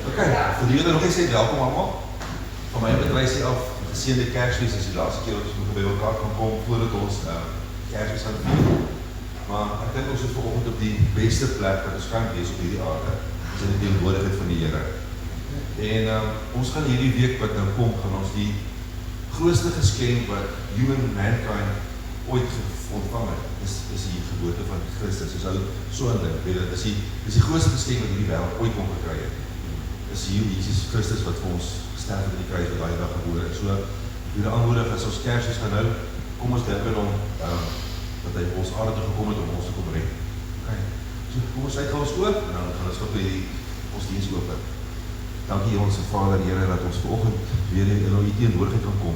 Okay, vir die nog eens sê, welkom allemaal. Van my bedrijf sê af, geseende Kersfees is die laatste keer wat ons by elkaar kan kom, voordat ons Kersfees gaan vier. Maar ek dink ons is vanoggend op die beste plek wat ons kan wees op hierdie aarde, is in die teenwoordigheid van die Here. En ons gaan hierdie week wat nou kom, gaan ons die grootste geskenk wat human mankind ooit ontvang het, is die geboorte van Christus. Ons hou so aan dink, dit is die grootste geskenk wat hierdie wêreld ooit kon gekry het. Is hier Jesus Christus wat vir ons gesterf het in die kruis wat daai dag gebore het. So, ek wil aanmoedig as ons Kersfees gaan hou, kom ons dink aan hom, dat hy ons aarde toe gekom het om ons te kom red. Okay. So, kom ons uitgaan ons oop, en dan gaan ons op ons diens open. Dankie ons Vader, Here, dat ons vanoggend weer in u teenwoordigheid kan kom,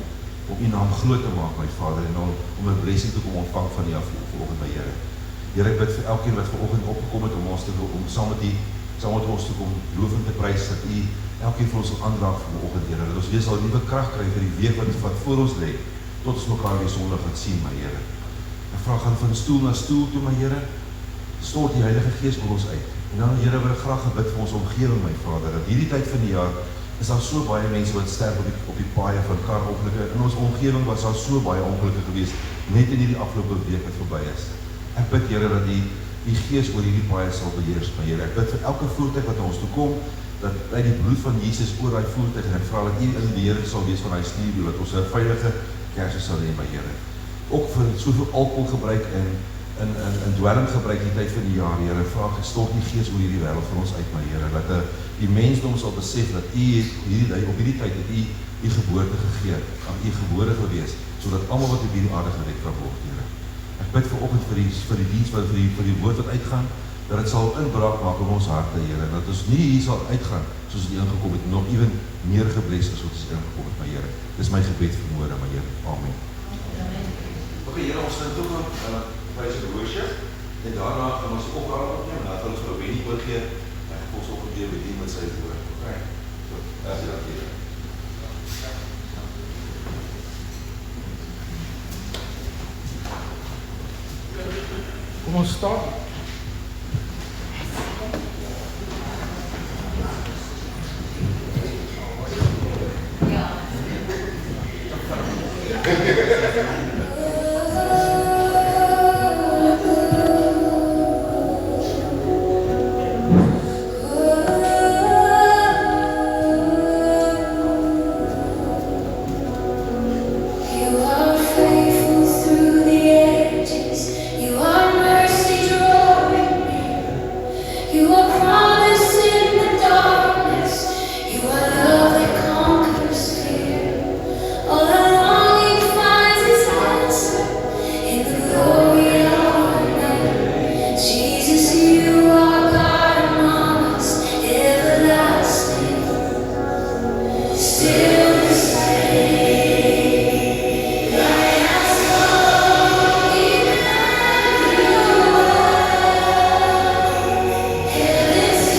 om u naam groot te maak, my Vader, en om 'n blessing te kom ontvang van u af vanoggend, my Here. Here, ek bid vir elkeen wat vanoggend opgekom het om ons te om saam met ons te kom loof en te prys, dat u elkeen van ons sal aandraag vanoggend, Here, dat ons weer sal nuwe krag kry vir die week wat voor ons lê, tot ons mekaar weer Sondag gaan sien, my Here. Ek vra gaan van stoel na stoel toe, my Here, stort die Heilige Gees oor ons uit. En dan, Here, wil ek graag gebid vir ons omgewing, my Vader, dat hierdie tyd van die jaar is daar so baie mense wat sterf op die paaie van karongelukke. In ons omgewing was daar so baie ongelukke geweest, net in hierdie afgelope week wat verby is. Ek bid, Here, dat die Gees oor hierdie paaie sal beheers, my Here. Ek bid vir elke voertuig wat ons toe kom, dat uit die bloed van Jesus oor die voertuig, en ek vra dat u in die beheer sal wees van die stuurwiel, dat ons 'n veilige Kersfees sal hê, my Here. Ook vir soveel alkohol gebruik en dwelm gebruik die tyd van die jaar, Here, vraag gestort die Gees oor hierdie wêreld van ons uit, my Here, dat die mensdom sal besef dat u op hierdie tyd het u geboorte gegee, aan u gebore gewees, sodat almal wat op hierdie aarde gered kan word, Here. Ek bid vanoggend vir die diens, vir die woord wat uitgaan, dat dit sal inbraak maak in ons harte, Here, dat ons nie hier sal uitgaan, soos die ingekom het, nog even meer gebless as wat ons ingekom het, my Here. Dis my gebed vanmôre, my Here. Amen. Okay, Here, ons gaan toe praise and worship, en daarna gaan ons die opdracht opneem, en dan gaan ons vir Benny oorgee, en ons ook weer bedien met sy woord. Okay, so, as jy dat Here. Kom ons staan. This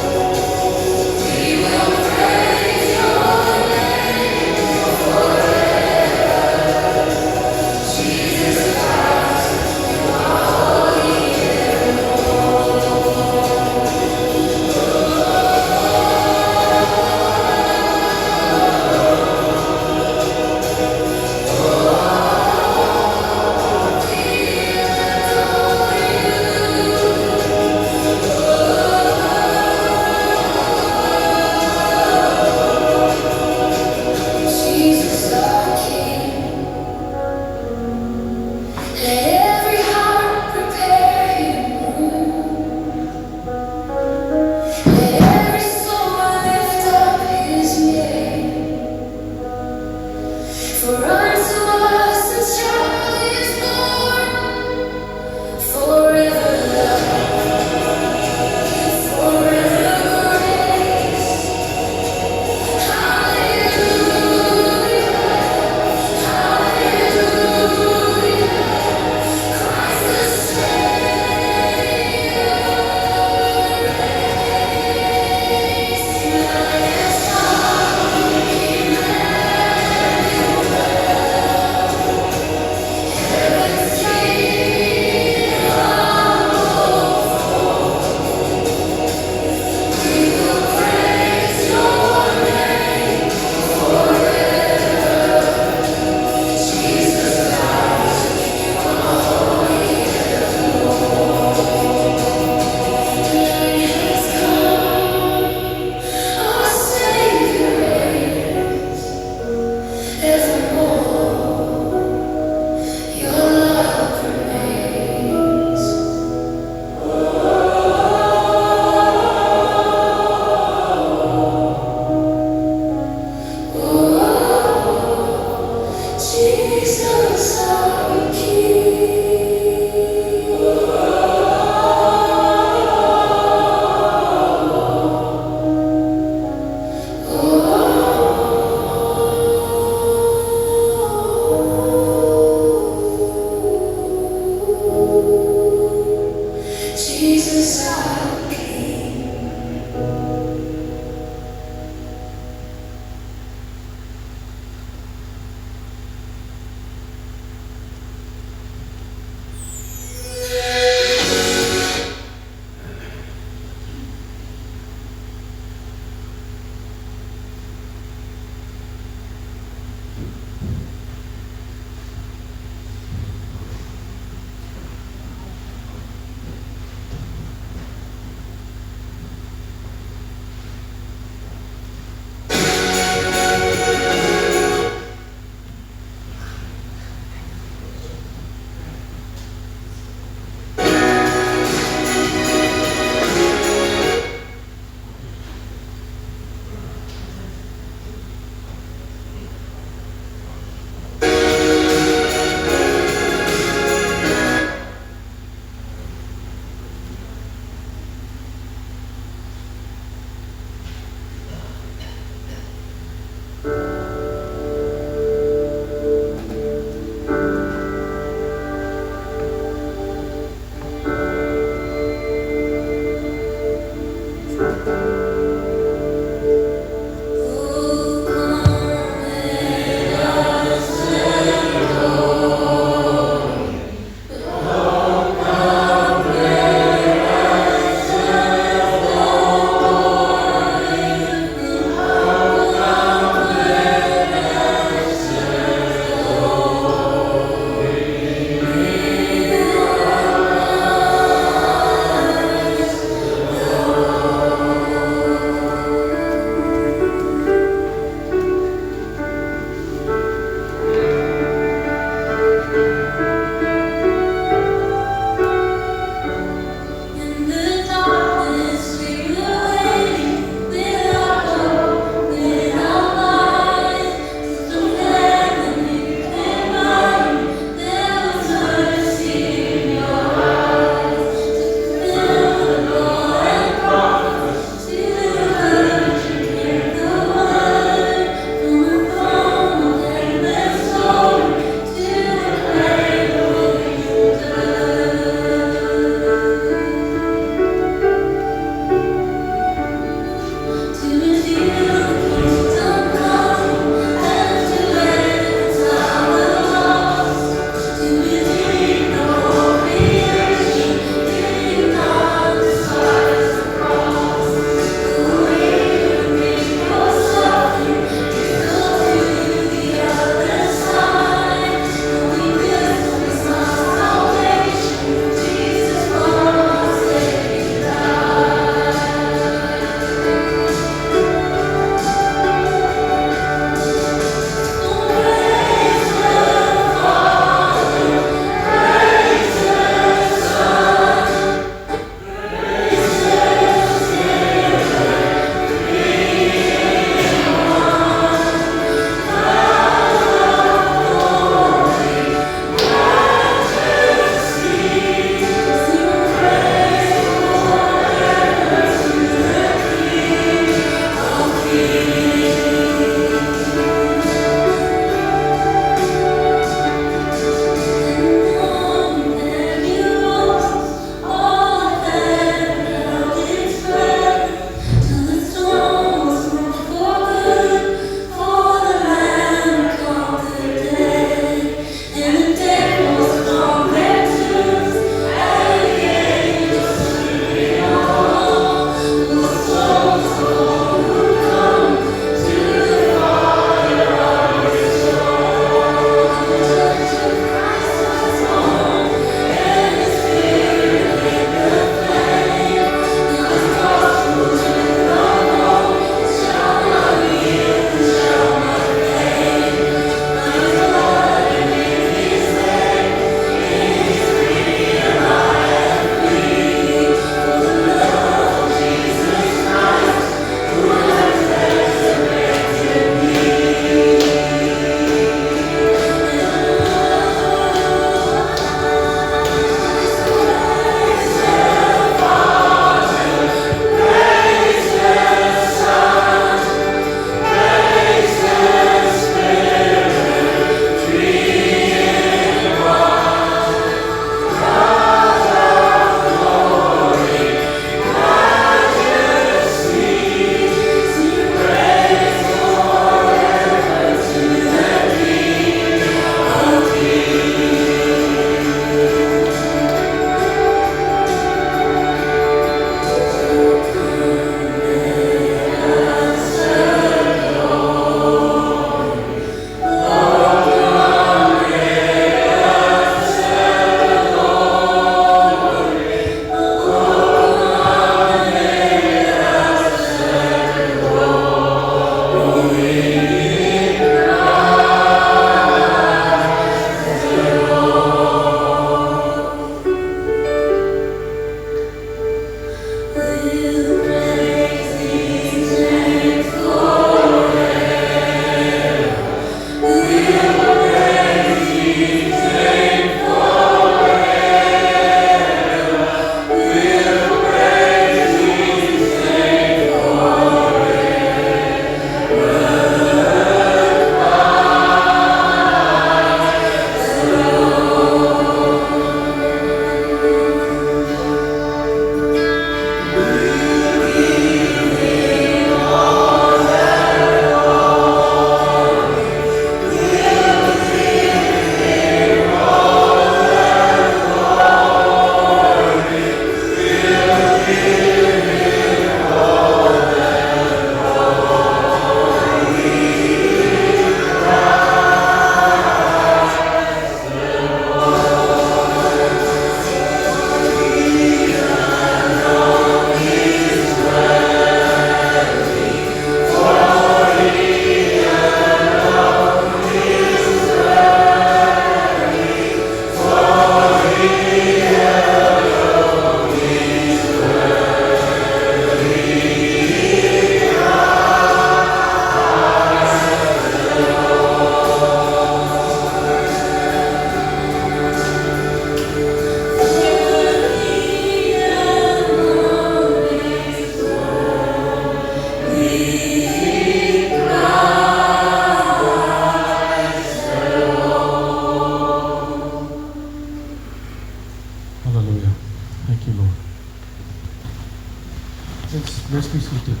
let's be seated.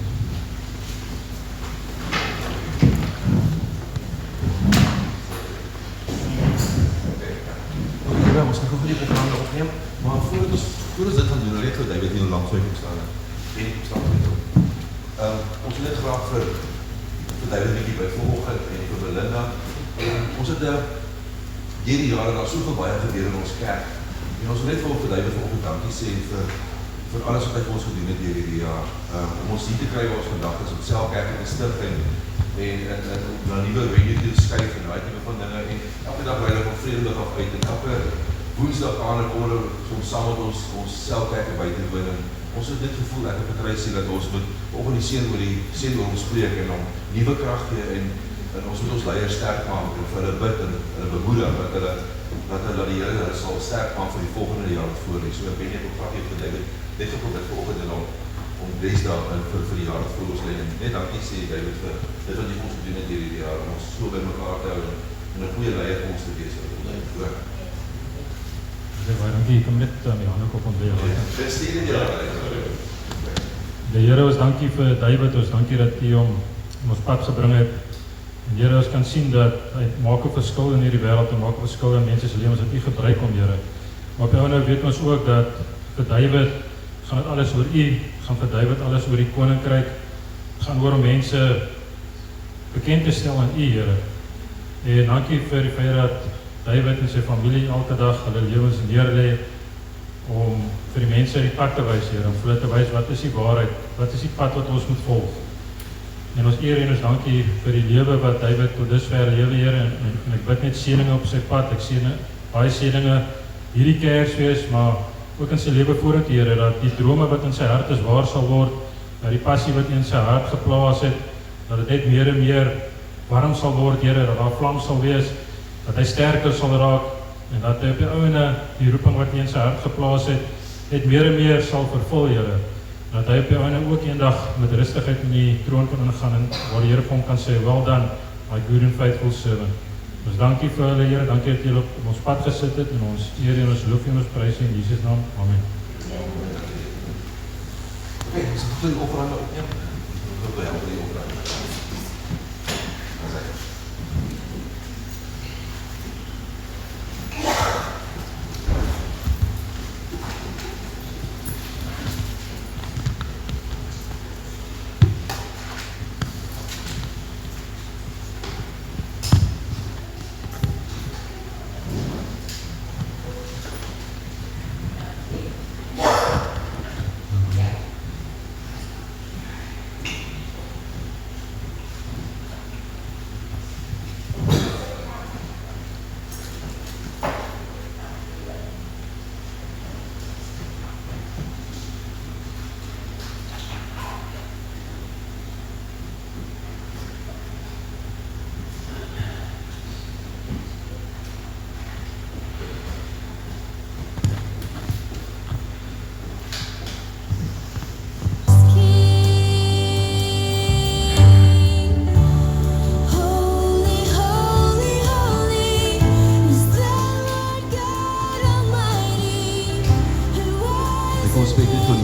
Ja, ons gaan gou die programme opneem, maar voordat ons dit gaan doen, net vir David hier langs my kom staan. En ek kom staan met hom. Ons wil net graag vir David 'n bietjie by vanoggend en vir Belinda. Ons het hierdie jare daar soveel baie gebeur in ons kerk. En ons wil net vir David vanoggend dankie sê vir alles wat hy vir ons gedoen het hierdie jaar. Om ons hier te kry waar ons vandag is, om selfkerk te stig en na nuwe venue te skuif en daai tipe van dinge. En elke dag ry ons vredelik af uit en elke Woensdag aan en oor soms saam met ons selfkerke buite woon. En ons het dit gevoel ek het gekry sê dat ons moet organiseer oor ons preek en om nuwe krag gee en ons moet ons leiers sterk maak en vir hulle bid en hulle bemoedig dat hulle die Here hulle sal sterk maak vir die volgende jaar wat voor lê. So ek weet nie of ek vir David net geprobeer vanoggend om des daar vir die jaar wat voor ons lê. En net dankie sê David vir dit wat jy vir ons gedoen het hierdie jaar om ons so by mekaar te hou en 'n goeie leier vir ons te wees. Baie dankie, ek kom net aan die hande op ontleer. Die Here, ons dankie vir David, ons dankie dat hy hom ons pad gebring het. En Here, ons kan sien dat hy maak 'n verskil in hierdie wêreld, hy maak 'n verskil in mense se lewens wat u gebruik om, Here. Maar op 'n ander weet ons ook dat vir David gaan dit alles oor u, gaan vir David alles oor die koninkryk, gaan oor om mense bekend te stel aan u, Here. En dankie vir die feit dat David en sy familie elke dag hulle lewens neerlê om vir die mense die pad te wys, Here, om vir hulle te wys wat is die waarheid, wat is die pad wat ons moet volg. En ons eer en ons dankie vir die lewe wat David tot dusver lewe, Here, en ek bid net seëninge op sy pad, ek sien baie seëninge hierdie Kersfees, maar ook in sy lewe vorentoe, Here, dat die drome wat in sy hart is waar sal word, dat die passie wat in sy hart geplaas het, dat dit net meer en meer warm sal word, Here, dat daar vlam sal wees, dat hy sterker sal raak, en dat hy op die ouene die roeping wat hy in sy hart geplaas het, net meer en meer sal vervul, Here. Dat hy op die ouene ook eendag met rustigheid in die troon kan ingaan, en waar die Here vir hom kan sê, well done, my good and faithful servant. Ons dankie vir hulle, Here, dankie dat jy op ons pad gesit het, en ons eer en ons loof en ons prys in Jesus naam, amen. Oké, ons gaan die offerande opneem. Ons wil help die offerande.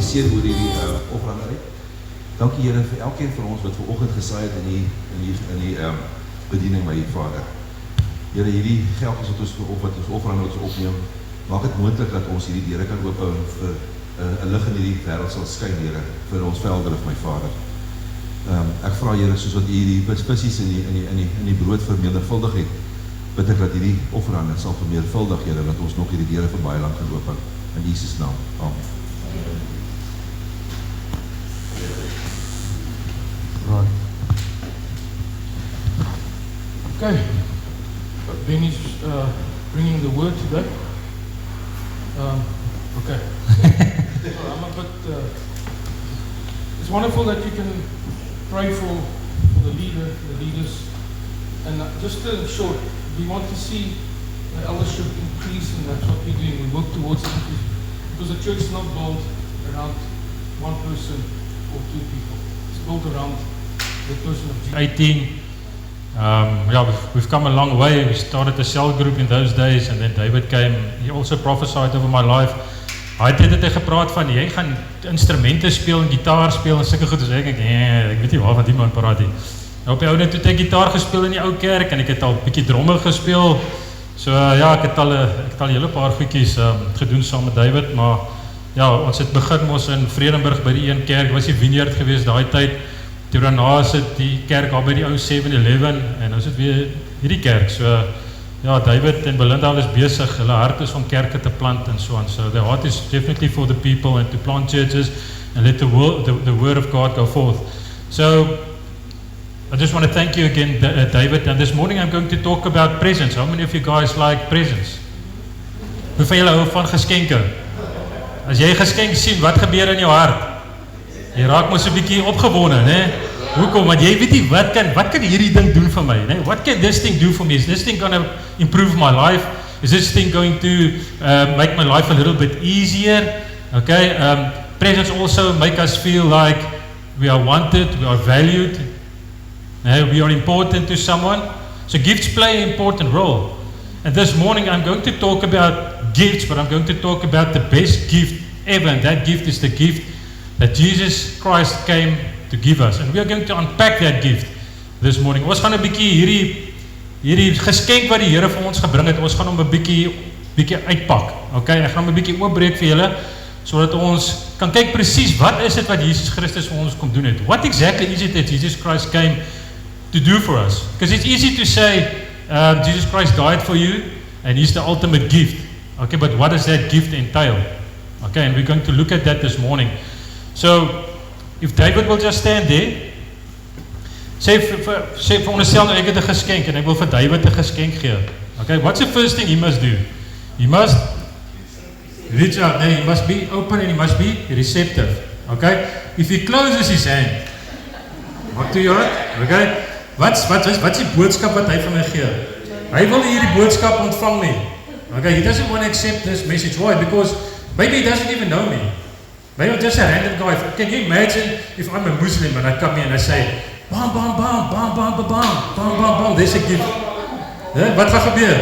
Seën oor hierdie offerande uit. Dankie Here vir elkeen van ons wat vanoggend gesaai het in die bediening by U Vader. Here, hierdie geldjies wat ons offerande wat ons opneem, maak dit moontlik dat ons hierdie deure kan oophou en vir 'n lig in hierdie wêreld sal skyn, Here, vir ons veldrif, my Vader. Ek vra Here, soos wat U hierdie spissies in die brood vermenigvuldig het, bid ek dat hierdie offerande sal vermeervuldig, Here, dat ons nog hierdie deure vir baie lank kan oophou. In Jesus naam. Amen. Right. Okay. Benny's bringing the word today. Okay. Well, I'm a bit. It's wonderful that you can pray for the leaders, and just in short, we want to see the eldership increase, and that's what we're doing. We work towards it because the church is not built around one person or two people. It's built around the person of Jesus. 18. Yeah, we've come a long way. We started a cell group in those days, and then David came. He also prophesied over my life. Hy het gepraat van, jy gaan instrumente speel en gitaar speel en sulke goed, ek weet nie waarvan die man praat nie. Op die oude toe het ek gitaar gespeel in die ou kerk, en ek het al 'n bietjie drummer gespeel, so ja, ek het al 'n hele paar goedjies gedoen saam met David, maar ja, ons het begin ons in Vredenburg by die een kerk, was die Vineyard gewees daai tyd, toe daarna is dit die kerk al by die ou 7-Eleven, en nou is dit weer hierdie kerk, so ja, David en Belinda is besig, hulle hart is om kerke te plant en so on, so their heart is definitely for the people and to plant churches and let the word of God go forth. So, I just want to thank you again, David, and this morning I'm going to talk about presents. How many of you guys like presents? Hoeveel julle hou van geskenke? As jy geskenk sien, wat gebeur in jou hart? Jy raak mos 'n bietjie opgewonde, né? Hoekom? Want jy weet nie, wat kan hierdie ding doen vir my, né? What can this thing do for me? Is this thing going to improve my life? Is this thing going to make my life a little bit easier? Okay, presents also make us feel like we are wanted, we are valued, we are important to someone. So gifts play an important role. And this morning I'm going to talk about gifts, but I'm going to talk about the best gift ever, and that gift is the gift that Jesus Christ came to give us. And we are going to unpack that gift this morning. Ons gaan 'n bietjie hierdie geskenk wat die Here vir ons gebring het, ons gaan hom 'n bietjie uitpak. Okay, ek gaan hom 'n bietjie oopbreek vir julle sodat ons kan kyk presies wat is dit wat Jesus Christus vir ons kom doen het. What exactly is it that Jesus Christ came to do for us? Because it's easy to say Jesus Christ died for you and he's the ultimate gift. Okay, but what does that gift entail? Okay, and we're going to look at that this morning. So, if David will just stand there, sê vir onsself, ek het 'n geskenk en ek wil vir David 'n geskenk gee. Okay, what's the first thing he must do? He must reach out, he must be open and he must be receptive. Okay, if he closes his hand, what do you want? Okay, wat's die boodskap wat hy vir my gee? Hy wil hierdie boodskap ontvang nie. Okay, he doesn't want to accept this message. Why? Because maybe he doesn't even know me. Maybe I'm just a random guy. Can you imagine if I'm a Muslim and I come here and I say, bam, bam, bam, bam, bam, bam, bam, bam, bam, bam, there's a gift. Wat gaan gebeur?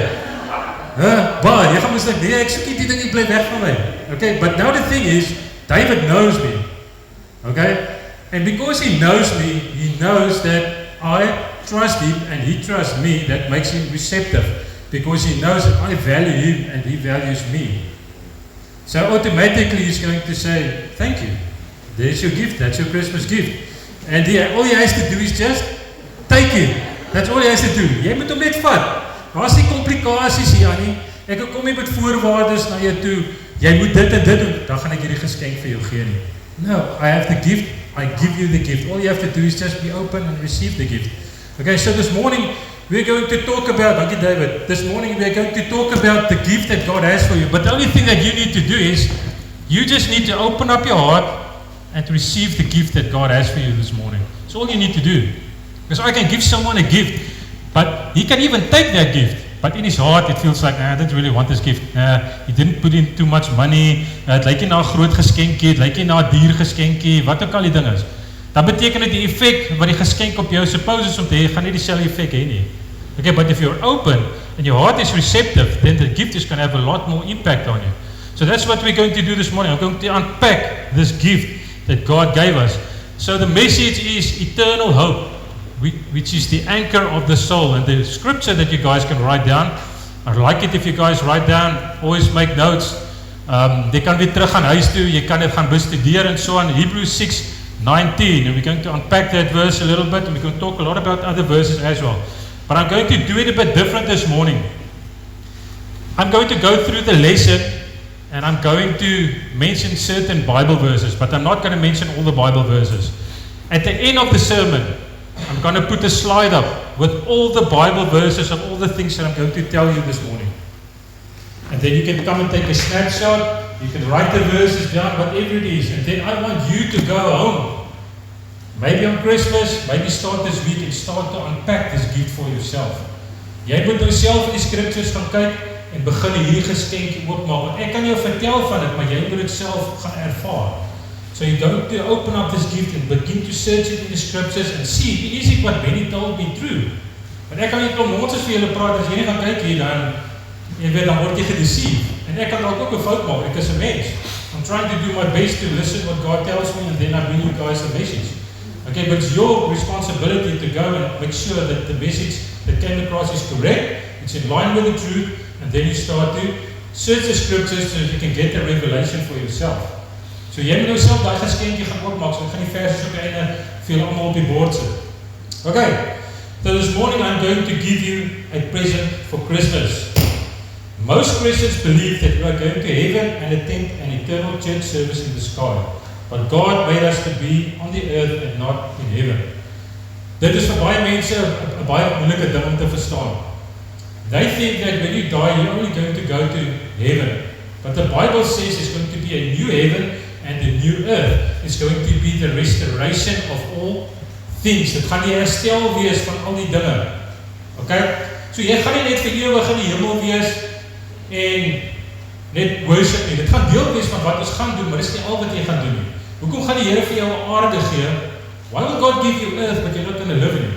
Jy gaan mos nee, ek soek die ding, jy bly weg van my. Okay, but now the thing is, David knows me. Okay, and because he knows me, he knows that I trust him and he trusts me. That makes him receptive because he knows that I value him and he values me. So automatically he's going to say, thank you. There's your gift, that's your Christmas gift. And all he has to do is just take it. That's all he has to do. Jy moet hom net vat. Daar's nie komplikasies hier aan nie. Ek kom nie met voorwaardes na jou toe. Jy moet dit en dit doen, dan gaan ek hierdie geskenk vir jou gee nie. No, I have the gift. I give you the gift. All you have to do is just be open and receive the gift. Okay, so this morning we're going to talk about, thank you David, this morning we're going to talk about the gift that God has for you. But the only thing that you need to do is, you just need to open up your heart and to receive the gift that God has for you this morning. That's all you need to do. Because I can give someone a gift, but he can even take that gift. But in his heart it feels like, I don't really want this gift. He didn't put in too much money. Het lyk nie na 'n groot geskenkie, het lyk nie na 'n duur geskenkie, wat ook al die ding is. Dat beteken dat die effek wat die geskenk op jou suppose is om te hê, gaan nie dieselfde effek hê nie. Okay, but if you're open and your heart is receptive, then the gift is going to have a lot more impact on you. So that's what we're going to do this morning. I'm going to unpack this gift that God gave us. So the message is eternal hope, which is the anchor of the soul. And the scripture that you guys can write down, I'd like it if you guys write down, always make notes. Jy kan weer terug gaan huis toe, jy kan dit gaan bestudeer en so on. Hebrews 6:19, and we're going to unpack that verse a little bit, and we're going to talk a lot about other verses as well. But I'm going to do it a bit different this morning. I'm going to go through the lesson and I'm going to mention certain Bible verses, but I'm not going to mention all the Bible verses. At the end of the sermon, I'm going to put a slide up with all the Bible verses of all the things that I'm going to tell you this morning. And then you can come and take a snapshot, you can write the verses down, whatever it is, and then I want you to go home. Maybe on Christmas, maybe start this week and start to unpack this gift for yourself. Jy moet jouself in die scriptures gaan kyk en begin hierdie geskenkie oopmaak. Want ek kan jou vertel van dit, maar jy moet dit self gaan ervaar. So you're going to open up this gift and begin to search it in the scriptures and see, is it what Benny told me true? Want ek kan nie om ons vir julle praat, as jy nie gaan kyk hier, dan word jy gedeceive. En ek kan ook 'n fout maak, ek is 'n mens. I'm trying to do my best to listen what God tells me, and then I bring you guys the message. Okay, but it's your responsibility to go and make sure that the message that came across is correct, it's in line with the truth, and then you start to search the scriptures so that you can get the revelation for yourself. So jy moet nou self daai geskenkie gaan oopmaak, so ek gaan die verse op die einde vir julle almal op die bord sit. Okay, so this morning I'm going to give you a present for Christmas. Most Christians believe that we are going to heaven and attend an eternal church service in the sky. But God made us to be on the earth and not in heaven. Dit is vir baie mense 'n baie moeilike ding om te verstaan. They think that when you die, you're only going to go to heaven. But the Bible says it's going to be a new heaven and a new earth. It's going to be the restoration of all things. Dit gaan die herstel wees van al die dinge. Okay? So jy gaan nie net vir ewig in die hemel wees en net worship nie. Dit gaan deel wees van wat ons gaan doen, maar dis nie al wat jy gaan doen nie. Hoekom gaan die Here vir jou 'n aarde gee? Why will God give you earth but you're not going to live in it?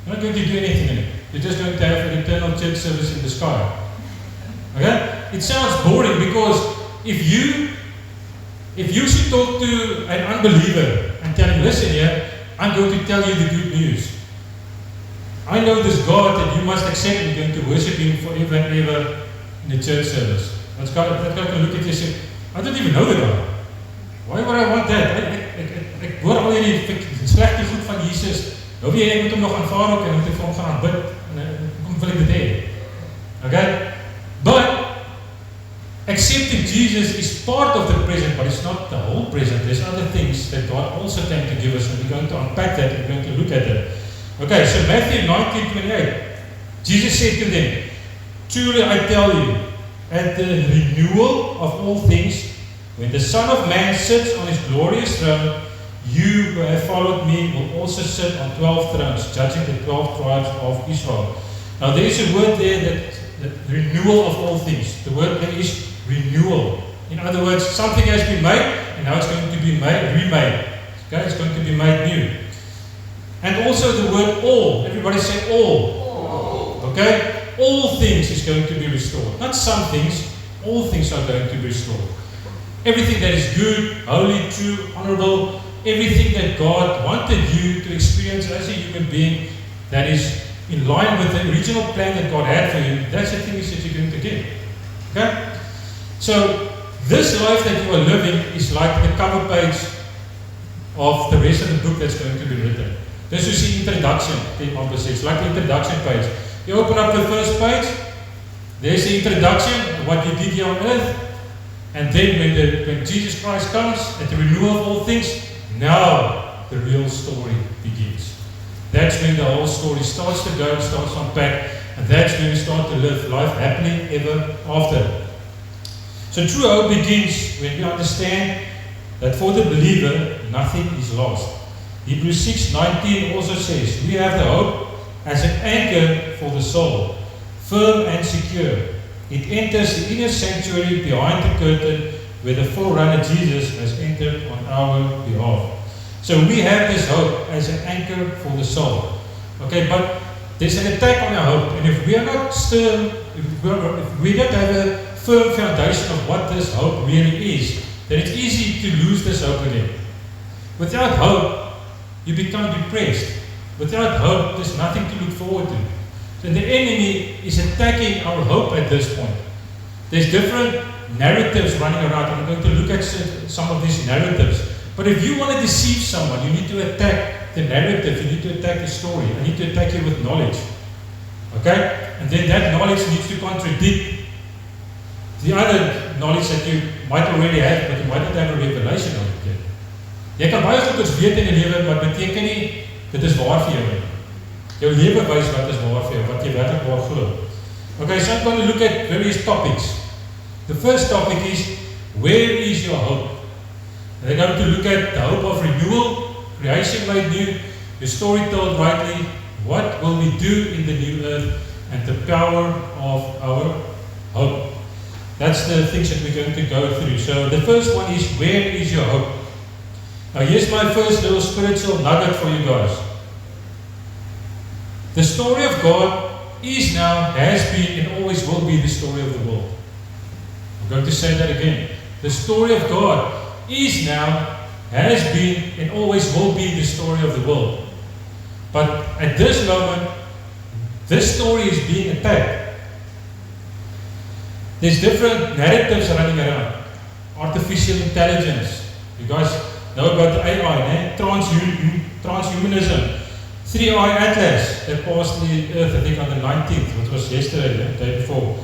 You're not going to do anything in it. You're just going to have an eternal church service in the sky. Okay? It sounds boring because if you should talk to an unbeliever and tell him, listen here, I'm going to tell you the good news. I know this God that you must accept and you're going to worship Him forever and ever in the church service. That guy can look at you and say, I don't even know the guy. Why would I want that? Ek hoor al hierdie slegte goed van Jesus. Nou wie ek moet hom nog aanvaar ook en moet ek vir hom gaan aanbid. Kom wil ek dit hê. Okay? But accepting Jesus is part of the present, but it's not the whole present. There's other things that God also came to give us, and we're going to unpack that, we're going to look at it. Okay, so Matthew 19:28, Jesus said to them, truly I tell you, at the renewal of all things, when the Son of Man sits on His glorious throne, you who have followed me will also sit on 12 thrones, judging the 12 tribes of Israel. Now there is a word there that renewal of all things. The word there is renewal. In other words, something has been made and now it's going to be remade. Okay, it's going to be made new. And also the word all. Everybody say all. Okay? All things is going to be restored. Not some things. All things are going to be restored. Everything that is good, holy, true, honorable, everything that God wanted you to experience as a human being that is in line with the original plan that God had for you, that's the things that you're going to get. Okay? So, this life that you are living is like the cover page of the rest of the book that's going to be written. This is the introduction, it's like the introduction page. You open up the first page, there's the introduction, what you did here on earth, and then when Jesus Christ comes, at the renewal of all things, now the real story begins. That's when the whole story starts to go, starts to unpack, and that's when we start to live life happily ever after. So true hope begins when we understand that for the believer, nothing is lost. Hebrews 6:19 also says, we have the hope as an anchor for the soul, firm and secure. It enters the inner sanctuary behind the curtain where the forerunner Jesus has entered on our behalf. So we have this hope as an anchor for the soul. Okay, but there's an attack on our hope, and if we are not still, if we don't have a firm foundation of what this hope really is, then it's easy to lose this hope again. Without hope, you become depressed. Without hope, there's nothing to look forward to. So the enemy is attacking our hope at this point. There's different narratives running around, and I'm going to look at some of these narratives. But if you want to deceive someone, you need to attack the narrative, you need to attack the story, I need to attack you with knowledge. Okay? And then that knowledge needs to contradict the other knowledge that you might already have, but you might not have a revelation of it yet. Jy kan baie goed weet in die lewe, maar beteken nie dit is waar vir jou nie. Jou lewe wys wat is waar vir jou, wat jy werklik waar glo. Okay, so I'm going to look at various topics. The first topic is, where is your hope? And I'm going to look at the hope of renewal, creation made new, the story told rightly, what will we do in the new earth, and the power of our hope. That's the things that we're going to go through. So the first one is, where is your hope? Now here's my first little spiritual nugget for you guys. The story of God is now, has been, and always will be the story of the world. I'm going to say that again. the story of God is now, has been, and always will be the story of the world. But at this moment, this story is being attacked. There's different narratives running around. Artificial intelligence. You guys know about the AI, transhumanism. 3i Atlas that passed the Earth, I think on the 19th, which was yesterday, the day before.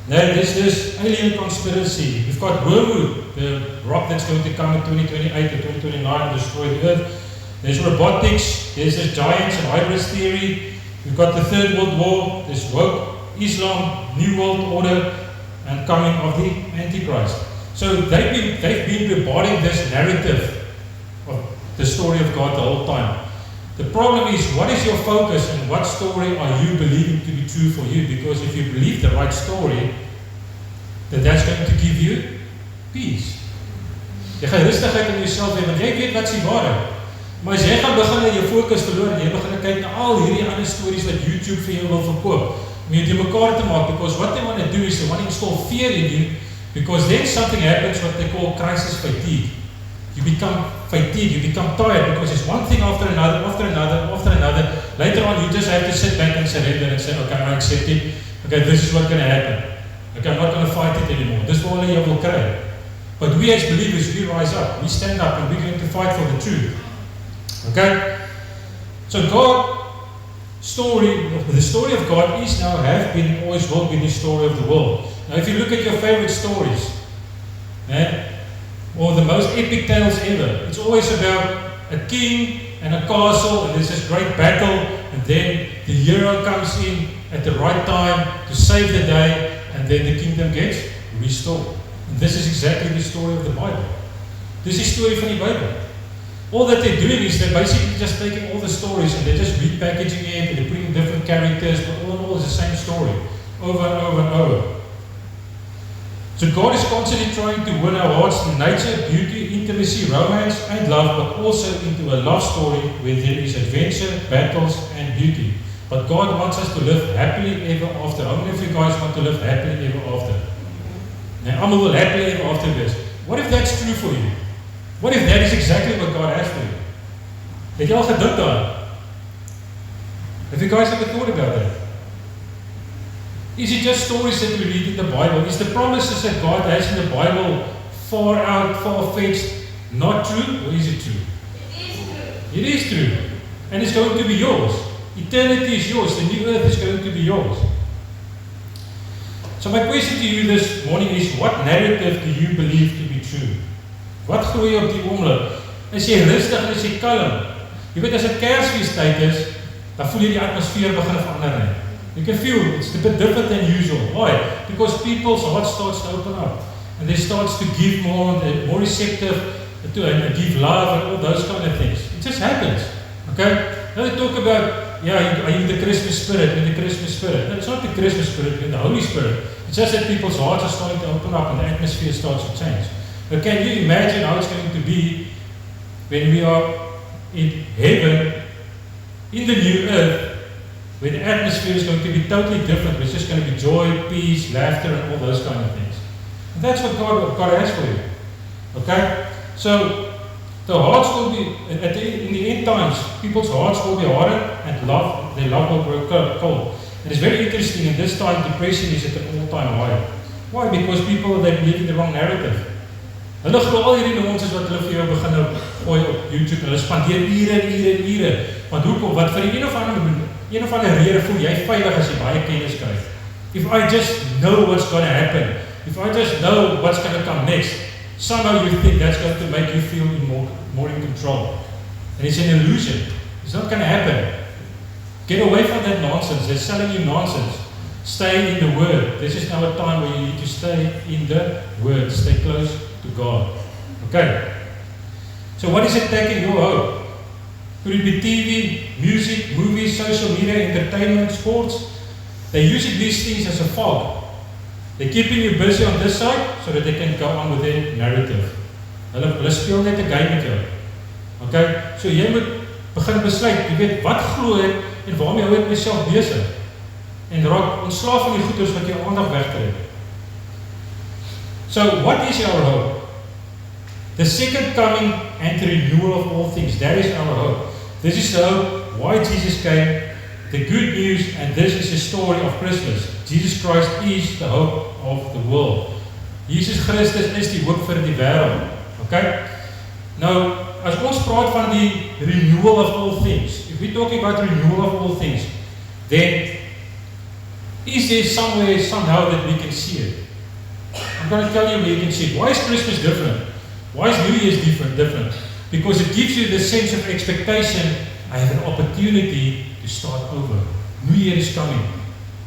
Now there's this alien conspiracy. We've got Wormwood, the rock that's going to come in 2028 or 2029 and destroy the Earth. There's robotics, there's this giants and hybrids theory. We've got the Third World War, there's woke Islam, New World Order, and coming of the Antichrist. So they've been bombarding this narrative of the story of God the whole time. The problem is, what is your focus and what story are you believing to be true for you? Because if you believe the right story, then that's going to give you peace. Jy gaan rustigheid in jouself hê, want jy weet wat se waarheid. Maar as jy gaan begin jou fokus verloor en jy begin kyk na al hierdie ander stories wat YouTube vir jou wil verkoop, om jou te mekaar te maak, because what they want to do is they want to install fear in you, because then something happens what they call crisis fatigue. You become fatigued, you become tired, because it's one thing after another, after another, after another. Later on, you just have to sit back and surrender and say, okay, I accept it. Okay, this is what's going to happen. Okay, I'm not going to fight it anymore. This will only you will cry. But we as believers, we rise up, we stand up, and we're going to fight for the truth. Okay? So God, the story of God is now, have been, always will be the story of the world. Now, if you look at your favorite stories, or the most epic tales ever, it's always about a king and a castle, and there's this great battle, and then the hero comes in at the right time to save the day, and then the kingdom gets restored. And this is exactly the story of the Bible. This is the story from the Bible. All that they're doing is they're basically just taking all the stories and they're just repackaging it, and they're putting different characters, but all in all it's the same story, over and over and over. So God is constantly trying to win our hearts through nature, beauty, intimacy, romance, and love, but also into a love story where there is adventure, battles, and beauty. But God wants us to live happily ever after. How many of you guys want to live happily ever after? Now, I'm will happily ever after this. What if that's true for you? What if that is exactly what God has for you? Het jy al gedink daaraan? Have you guys ever thought about that? Is it just stories that we read in the Bible? Is the promises that God has in the Bible far out, far-fetched, not true? Or is it true? It is true. And it's going to be yours. Eternity is yours. The new earth is going to be yours. So my question to you this morning is, what narrative do you believe to be true? Wat glo jy op die oomblik? Is jy rustig en is jy kalm? Jy weet, as dit Kersfeestyd is, dan voel jy die atmosfeer begin verander. You can feel it's a bit different than usual. Why? Because people's heart starts to open up. And they starts to give more, they're more receptive to and give love and all those kind of things. It just happens. Okay? Now they talk about, are you the Christmas spirit, in the Christmas spirit. No, it's not the Christmas spirit, it's the Holy Spirit. It's just that people's hearts are starting to open up and the atmosphere starts to change. But can you imagine how it's going to be when we are in heaven, in the new earth, where the atmosphere is going to be totally different. It's just going to be joy, peace, laughter, and all those kind of things. And that's what God has for you. Okay? So, the hearts will be, in the end times, people's hearts will be hardened and their love will grow cold. And it's very interesting, in this time, depression is at an all-time high. Why? Because people, they believe in the wrong narrative. Hulle glo al hierdie nonsens wat hulle vir jou begin gooi op YouTube. Hulle spandeer ure en ure en ure. Want hoekom? Want vir een of ander rede voel jy veilig as jy baie kennis kry. If I just know what's going to happen, if I just know what's going to come next, somehow you think that's going to make you feel more in control. And it's an illusion. It's not going to happen. Get away from that nonsense. They're selling you nonsense. Stay in the Word. This is now a time where you need to stay in the Word. Stay close to God. Okay. So what is attacking your hope? Could it be TV, music, movies, social media, entertainment, sports? They're using these things as a fog. They're keeping you busy on this side so that they can go on with their narrative. Hulle speel net 'n game met jou. Okay? So jy moet begin besluit, jy weet wat glo ek en waarmee hou ek myself besig? En raak ontslaaf van die goeders wat jou aandag wegtrek. So what is our hope? The second coming and the renewal of all things, that is our hope. This is the hope why Jesus came, the good news, and this is the story of Christmas. Jesus Christ is the hope of the world. Jesus Christus is die hoop vir die wêreld. Okay? Nou, as ons praat van die renewal of all things, if we're talking about renewal of all things, then is there somewhere, somehow that we can see it? I'm going to tell you where you can see it. Why is Christmas different? Why is New Year's different? Because it gives you the sense of expectation. I have an opportunity to start over. New Year is coming.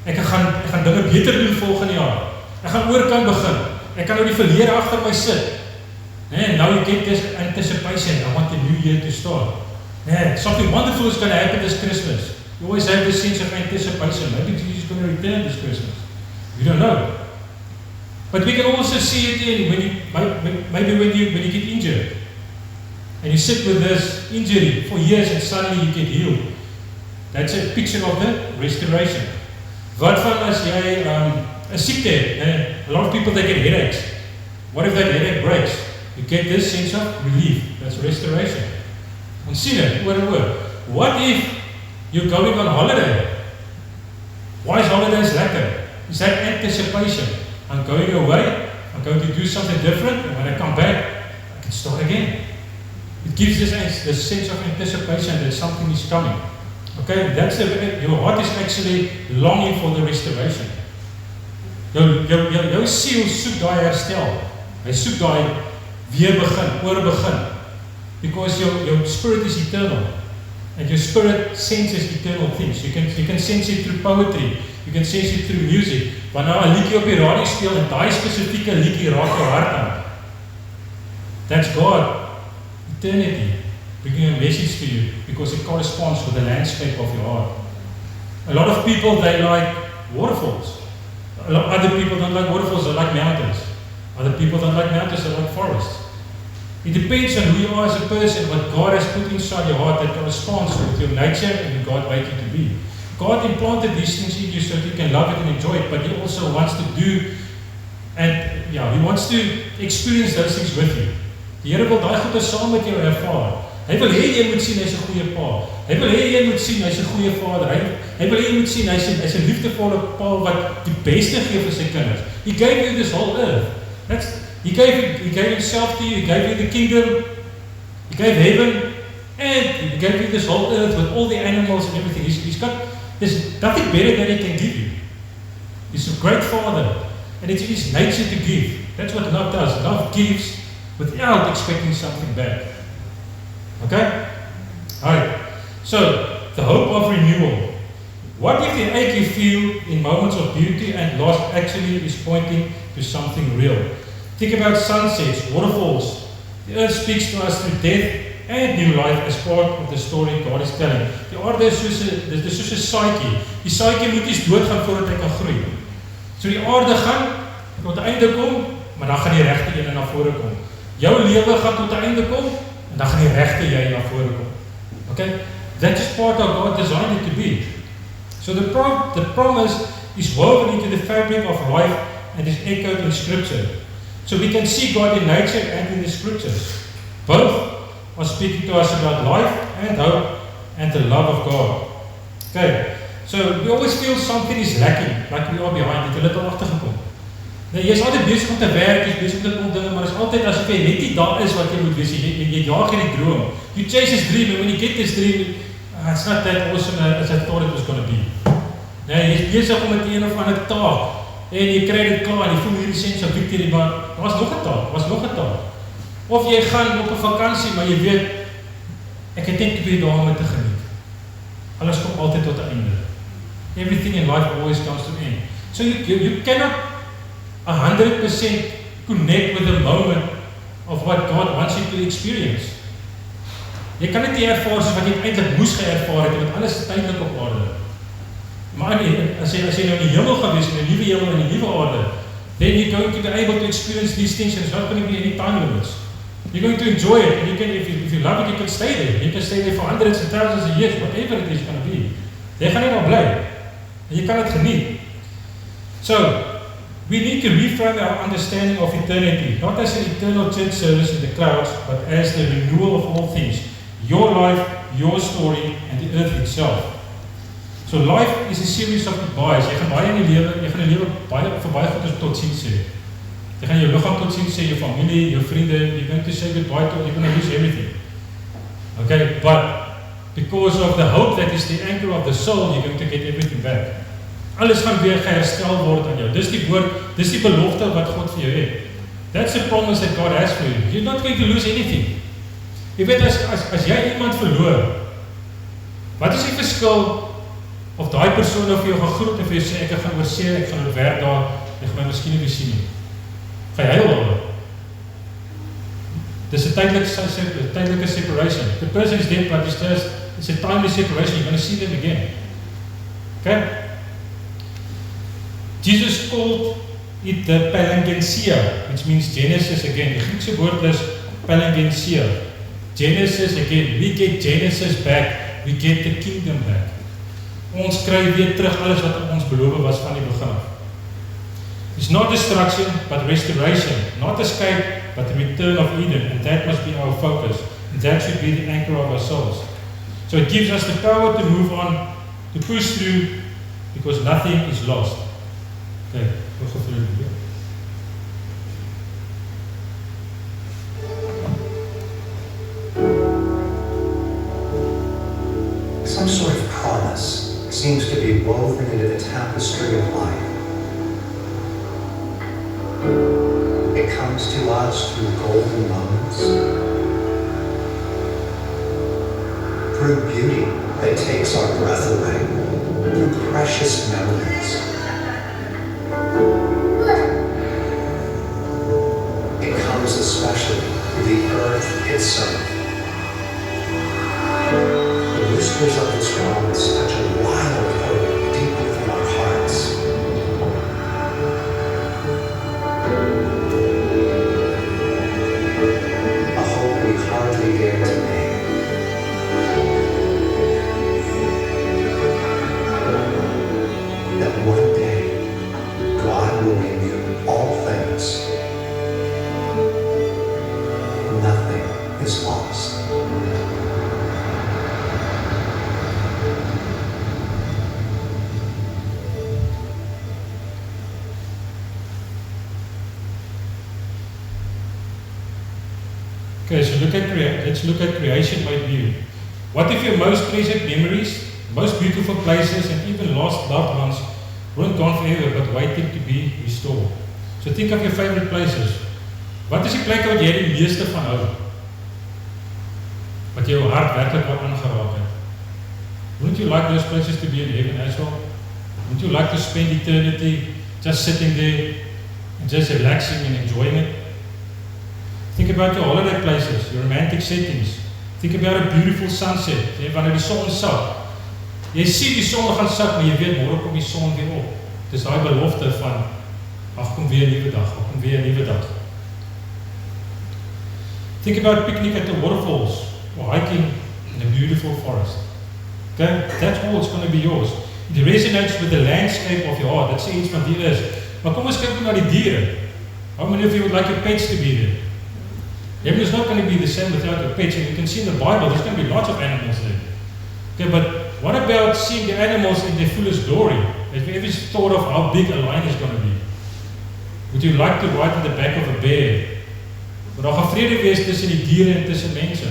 Ek gaan dinge beter doen volgende jaar. Ek gaan oorkant begin. Ek kan nou die verlede agter my sit. Now you get this anticipation. I want the new year to start. Something wonderful is going to happen this Christmas. You always have this sense of anticipation. Maybe Jesus is going to return this Christmas. You don't know. But we can also see it in when you get injured. And you sit with this injury for years and suddenly you get healed. That's a picture of the restoration. Wat van as jy 'n siekte het? A lot of people, they get headaches. What if that headache breaks? You get this sense of relief. That's restoration. Ons sien dit oor en oor. What if you're going on holiday? Why is holidays lekker? Is that anticipation? I'm going away, I'm going to do something different, and when I come back, I can start again. It gives this sense of anticipation that something is coming. Okay, your heart is actually longing for the restoration. Jou siel soek daai herstel. Hy soek daai weer begin, oorbegin. Because your spirit is eternal. And your spirit senses eternal things. You can sense it through poetry. You can sense it through music. Wanneer nou 'n liedjie op die radio speel en daai spesifieke liedjie raak jou hart aan. That's God. Eternity. Bringing a message to you because it corresponds with the landscape of your heart. A lot of people, they like waterfalls. Other people don't like waterfalls, they like mountains. Other people don't like mountains, they like forests. It depends on who you are as a person, what God has put inside your heart that corresponds with your nature and who God made you to be. God implanted these things in you so that you can love it and enjoy it, but He also wants to do, and He wants to experience those things with you. Die Here wil daai goeie saam met jou ervaar. Hy wil hê jy moet sien hy's 'n goeie pa. Hy wil hê jy moet sien hy's 'n goeie vader. Hy wil hê jy moet sien hy's 'n liefdevolle pa wat die beste gee vir sy kinders. He gave you this whole earth. He gave Himself to you. He gave you the kingdom. He gave heaven, and He gave you this whole earth with all the animals and everything. There's nothing better that He can give you. He's a great Father, and it's in His nature to give. That's what love does. Love gives without expecting something back. Okay? Alright. So, the hope of renewal. What if the ache you feel in moments of beauty and loss actually is pointing to something real? Think about sunsets, waterfalls. The earth speaks to us through death and new life as part of the story God is telling. Die aarde is soos 'n saadjie. Die saadjie moet eers doodgaan voordat hy kan groei. So die aarde gaan tot 'n einde kom, maar dan gaan die regte een na vore kom. Jou lewe gaan tot 'n einde kom, en dan gaan die regte jy na vore kom. Okay? That is part of God designed it to be. So the promise is woven into the fabric of life and is echoed in Scripture. So we can see God in nature and in the Scriptures. Both are speaking to us about life and hope and the love of God. Okay, so we always feel something is lacking, like we are behind. Het al agtergekom. Nou, jy is altyd besig om te werk, jy is besig om te doen dinge, maar is altyd asof jy net nie daar is wat jy moet wees. Jy jaag hierdie droom. You chase this dream, and when you get this dream, it's not that awesome as I thought it was going to be. Nou, jy is besig om met een of ander taak, en jy kry dit klaar, en jy voel hierdie sense of victory, maar was nog 'n taak. Of jy gaan op 'n vakansie, maar jy weet, ek het net 2 dae om te geniet. Alles kom altyd tot 'n einde. Everything in life always comes to an end. So you cannot 100% connect with the moment of what God wants you to experience. Jy kan dit nie ervaar soos wat jy eintlik moes geervaar het, want alles is tydelik op aarde. Maar as jy nou in die hemel gaan wees, in 'n nuwe hemel en 'n nuwe aarde, then you're going to be able to experience these things, and it's not going to be any time limits. You're going to enjoy it, and you can, if you love it, you can stay there. You can stay there for hundreds and thousands of years, whatever it is going to be. Jy gaan nie daar bly, en jy kan dit geniet. So, We need to reframe our understanding of eternity, not as an eternal church service in the clouds, but as the renewal of all things. Your life, your story, and the earth itself. So life is a series of goodbyes. Jy gaan baie in die lewe, jy gaan die lewe baie vir baie goeders tot sien sê. Jy gaan jou liggaam tot sien sê, jou familie, jou vriende, you're going to say goodbye to, you're going to lose everything. Okay, but because of the hope that is the anchor of the soul, you're going to get everything back. Alles gaan weer geherstel word aan jou. Dis die woord, dis die belofte wat God vir jou het. That's the promise that God has for you. You're not going to lose anything. Jy weet, as jy iemand verloor, wat is die verskil of daai persoon of vir jou gaan groet en vir jou sê, ek gaan oor see, ek gaan oor werk daar, ek gaan my miskien nie weer sien nie. Ga jy huil? Dis 'n tydelike separation. The person is dead, but it's a timely separation. You're going to see them again. Okay? Jesus called it the palingenesia, which means Genesis again. Die Griekse woord is palingenesia. Genesis again. We get Genesis back. We get the kingdom back. Ons kry weer terug alles wat ons beloof was van die begin af. It's not destruction, but restoration. Not escape, but the return of Eden. And that must be our focus. And that should be the anchor of our souls. So it gives us the power to move on, to push through, because nothing is lost. Okay, we'll go through it. Some sort of promise seems to be woven into the tapestry of life. It comes to us through golden moments, through beauty that takes our breath away, through precious memories. It comes especially through the earth itself. The whispers of this promise touch a wild hope deep within our hearts. A hope we hardly dare to name. That one day, God will renew all things. Nothing is lost. Okay, so let's look at creation by view. What if your most treasured memories, most beautiful places, and even lost loved ones weren't gone forever, but waiting to be restored? So think of your favorite places. Wat is die plek wat jy die meeste van hou? Wat jou hart werklik wat aangeraak het? Wouldn't you like those places to be in heaven as well? Wouldn't you like to spend eternity just sitting there and just relaxing and enjoying it? Think about your holiday places, your romantic settings. Think about a beautiful sunset, wanneer die son sak. Jy sien die son gaan sak, maar jy weet, môre kom die son weer op. Dis daai belofte van, ag kom weer 'n nuwe dag, ag kom weer 'n nuwe dag. Think about a picnic at the waterfalls, or hiking in a beautiful forest. Okay, that's all it's going to be yours. It resonates with the landscape of your heart. Dat sê iets van die is. Maar kom ons kyk na die diere. How many of you would like your pets to be there? Heaven is not going to be the same without your pets. And you can see in the Bible, there's going to be lots of animals there. Okay, but what about seeing the animals in their fullest glory? Have you ever thought of how big a lion is going to be? Would you like to ride in the back of a bear? Moet daar gaan vrede wees tussen die diere en tussen mense?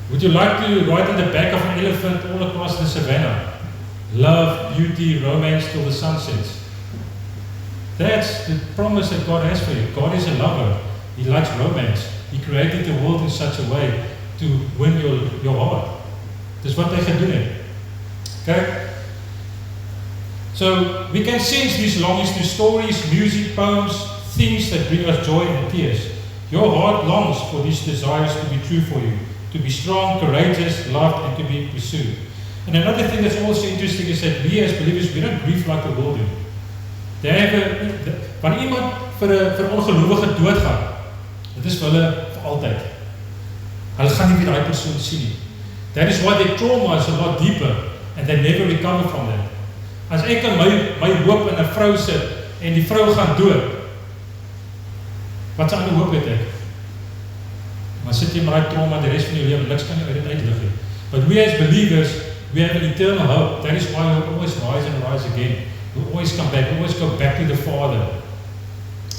Would you like to ride in the back of an elephant all across the savannah? Love, beauty, romance till the sun sets. That's the promise that God has for you. God is a lover. He likes romance. He created the world in such a way to win your heart. Dis wat hy gedoen het. Okay? So we can sense these longings through stories, music, poems, things that bring us joy and tears. Your heart longs for these desires to be true for you, to be strong, courageous, loved, and to be pursued. And another thing that's also interesting is that we as believers, we don't grieve like the world do. Wanneer iemand vir 'n ongelowige doodgaan, dit is vir hulle vir altyd. Hulle gaan nie weer daai persoon sien nie. That is why their trauma is a lot deeper and they never recover from that. As ek aan my hoop in 'n vrou sit en die vrou gaan dood. Wat 'n ander hoop het ek? Maar sit jy met daai trauma die res van jou lewe, niks kan jy uit dit uitlig nie. But we as believers, we have an eternal hope. That is why we always rise and rise again. We always come back, we always go back to the Father.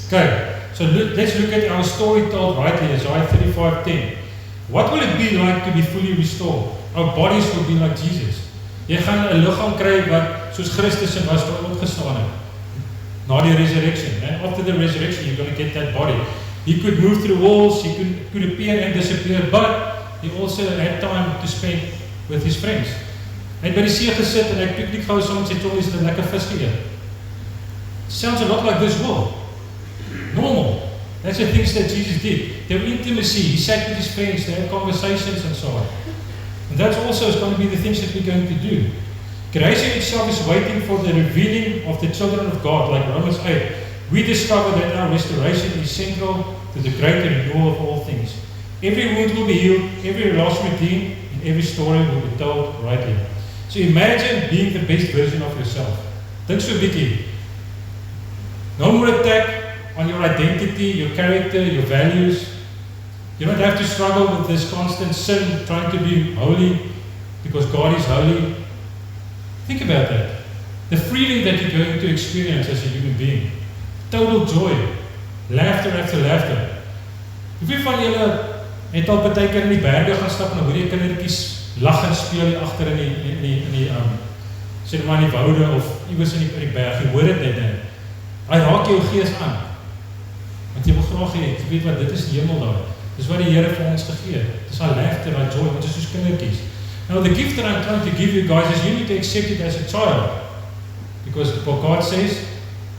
Okay, so let's look at our story told rightly, Isaiah 35:10. What will it be like to be fully restored? Our bodies will be like Jesus. Jy gaan 'n liggaam kry wat soos Christus se was toe opgestaan het. Na die resurrection, and after the resurrection you're going to get that body. He could move through walls, he could appear and disappear, but he also had time to spend with his friends. Hy het by die see gesit en hy het piknik gehou saam met sy chommies en lekker vis geëet. Sounds a lot like this world. Normal. That's the things that Jesus did. There were intimacy, he sat with his friends, they had conversations and so on. And that's also going to be the things that we're going to do. Creation itself is waiting for the revealing of the children of God, like Romans 8. We discover that our restoration is central to the greater renewal of all things. Every wound will be healed, every loss redeemed, and every story will be told rightly. So imagine being the best version of yourself. Dink so 'n bietjie. No more attack on your identity, your character, your values. You don't have to struggle with this constant sin, trying to be holy because God is holy. Think about that. The freedom that you're going to experience as a human being. Total joy. Laughter after laughter. Hoeveel van julle het al baie keer in die berge gaan stap en hoor jy kindertjies lag en speel hier agter in die sê maar in die woude of iewers in die berg. Jy hoor dit net. Hy raak jou gees aan. Want jy wil graag hê, jy weet wat, dit is die hemel daar. Dis wat die Here vir ons gegee het. Dis al laughter, al joy, ons is soos kindertjies. Now the gift that I'm trying to give you guys is you need to accept it as a child. Because what God says,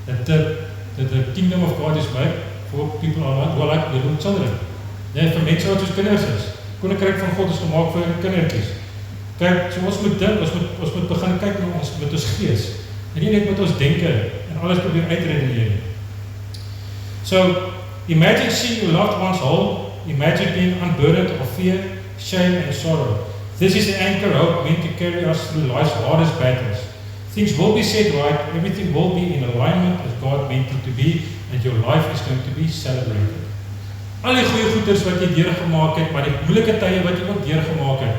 that the kingdom of God is made for people who are like little children. Nee, vir mense wat soos kinders is. Koninkryk van God is gemaak vir kindertjies. Kyk, so ons moet dink, ons moet begin kyk na ons met ons gees. En nie net met ons denke en alles probeer uitredeneer. So, imagine seeing your loved ones whole. Imagine being unburdened of fear, shame and sorrow. This is the anchor hope meant to carry us through life's hardest battles. Things will be set right, everything will be in alignment as God meant it to be, and your life is going to be celebrated. Al die goeie goeders wat jy deurgemaak het, maar die moeilike tye wat jy ook deurgemaak het,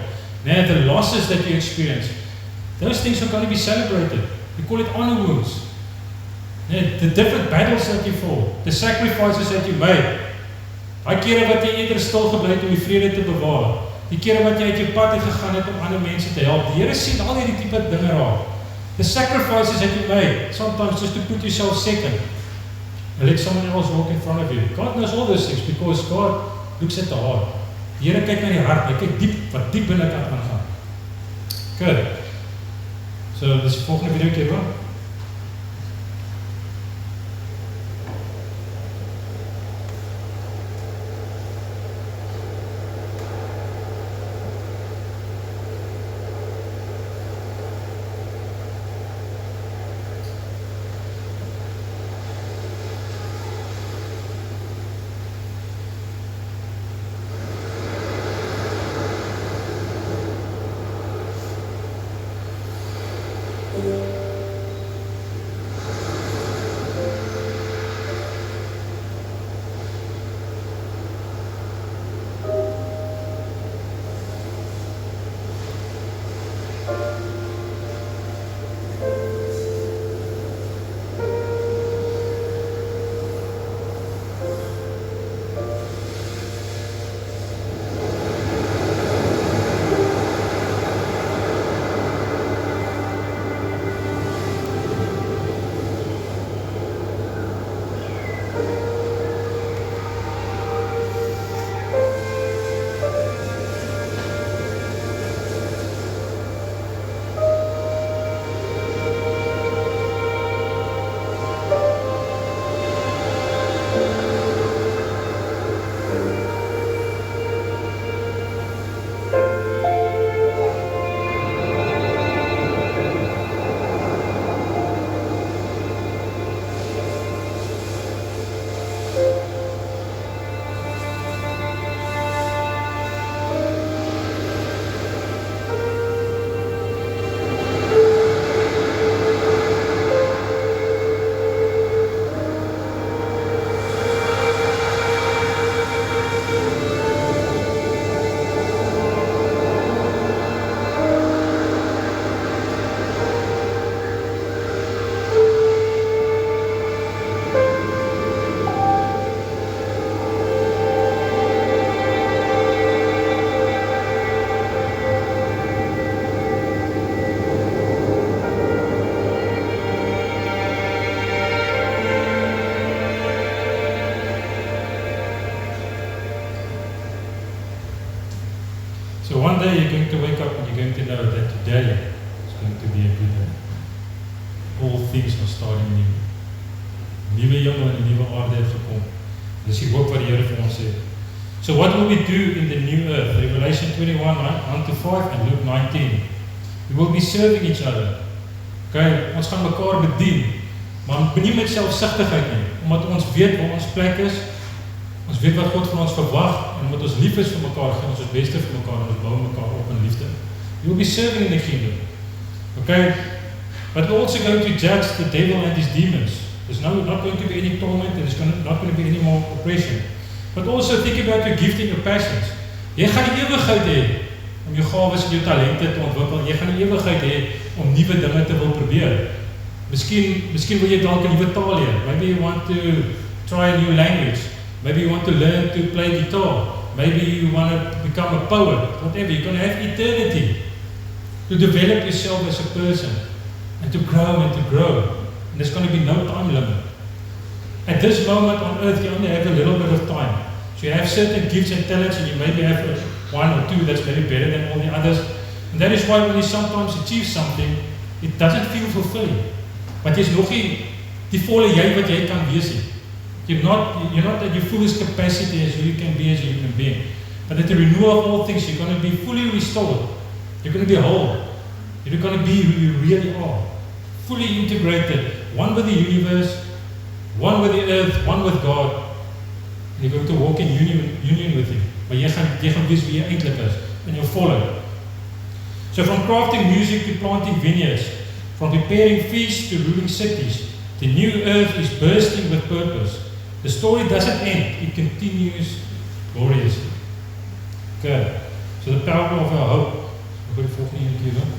the losses that you experience, those things are going to be celebrated. We call it honor wounds. The different battles that you fought, the sacrifices that you made, die kere wat jy eerder stil gebly het om die vrede te bewaar, die kere wat jy uit jou pad het gegaan het om ander mense te help, die Here sien al hierdie tipe dinge raak. The sacrifices that you made, sometimes just to put yourself second, and let someone else walk in front of you. God knows all those things, because God looks at the heart. Die Here kyk na die hart, hy kyk diep, wat diep binnekant aangaan. Good. So, dis die volgende video keer hoor. So one day you're going to wake up and you're going to know that today is going to be a good day. All things are starting new. Nuwe hemel en 'n nuwe aarde het gekom. Dis die hoop wat die Here vir ons het. So what will we do in the new earth? Revelation 21, 1-5 and Luke 19. We will be serving each other. Okay, ons gaan mekaar bedien, maar nie met selfsugtigheid nie, omdat ons weet waar ons plek is, ons weet wat God van ons verwag, en omdat ons lief is vir mekaar, gaan ons het beste vir mekaar, en ons bou mekaar op in liefde. We will be serving in the kingdom. Okay, but we're also going to judge the devil and his demons. There's not going to be any torment, and there's not going to be any more oppression. But also think about your gifting, your passions. Jy gaan die ewigheid hê om jou gawes en jou talente te ontwikkel. Jy gaan die ewigheid hê om nuwe dinge te wil probeer. Miskien wil jy dalk 'n nuwe taal leer. Maybe you want to try a new language. Maybe you want to learn to play guitar. Maybe you want to become a poet. Whatever. You're going to have eternity to develop yourself as a person and to grow and to grow. And there's going to be no time limit. At this moment on earth, you only have a little bit of time. So you have certain gifts and talents, and you maybe have one or two that's maybe better than all the others. And that is why when you sometimes achieve something, it doesn't feel fulfilling. But jy's nog nie die volle jy wat jy kan wees nie. You're not at your fullest capacity as you can be as a human being. But at the renewal of all things, you're going to be fully restored. You're going to be whole. You're going to be who you really are. Fully integrated, one with the universe, one with the earth, one with God. And you're going to walk in union with Him. Maar jy gaan wees wie jy eintlik is, and you'll follow. So from crafting music to planting vineyards, from preparing feasts to ruling cities, the new earth is bursting with purpose. The story doesn't end, it continues gloriously. Okay, so the power of our hope. Ek wil die volgende een keer doen.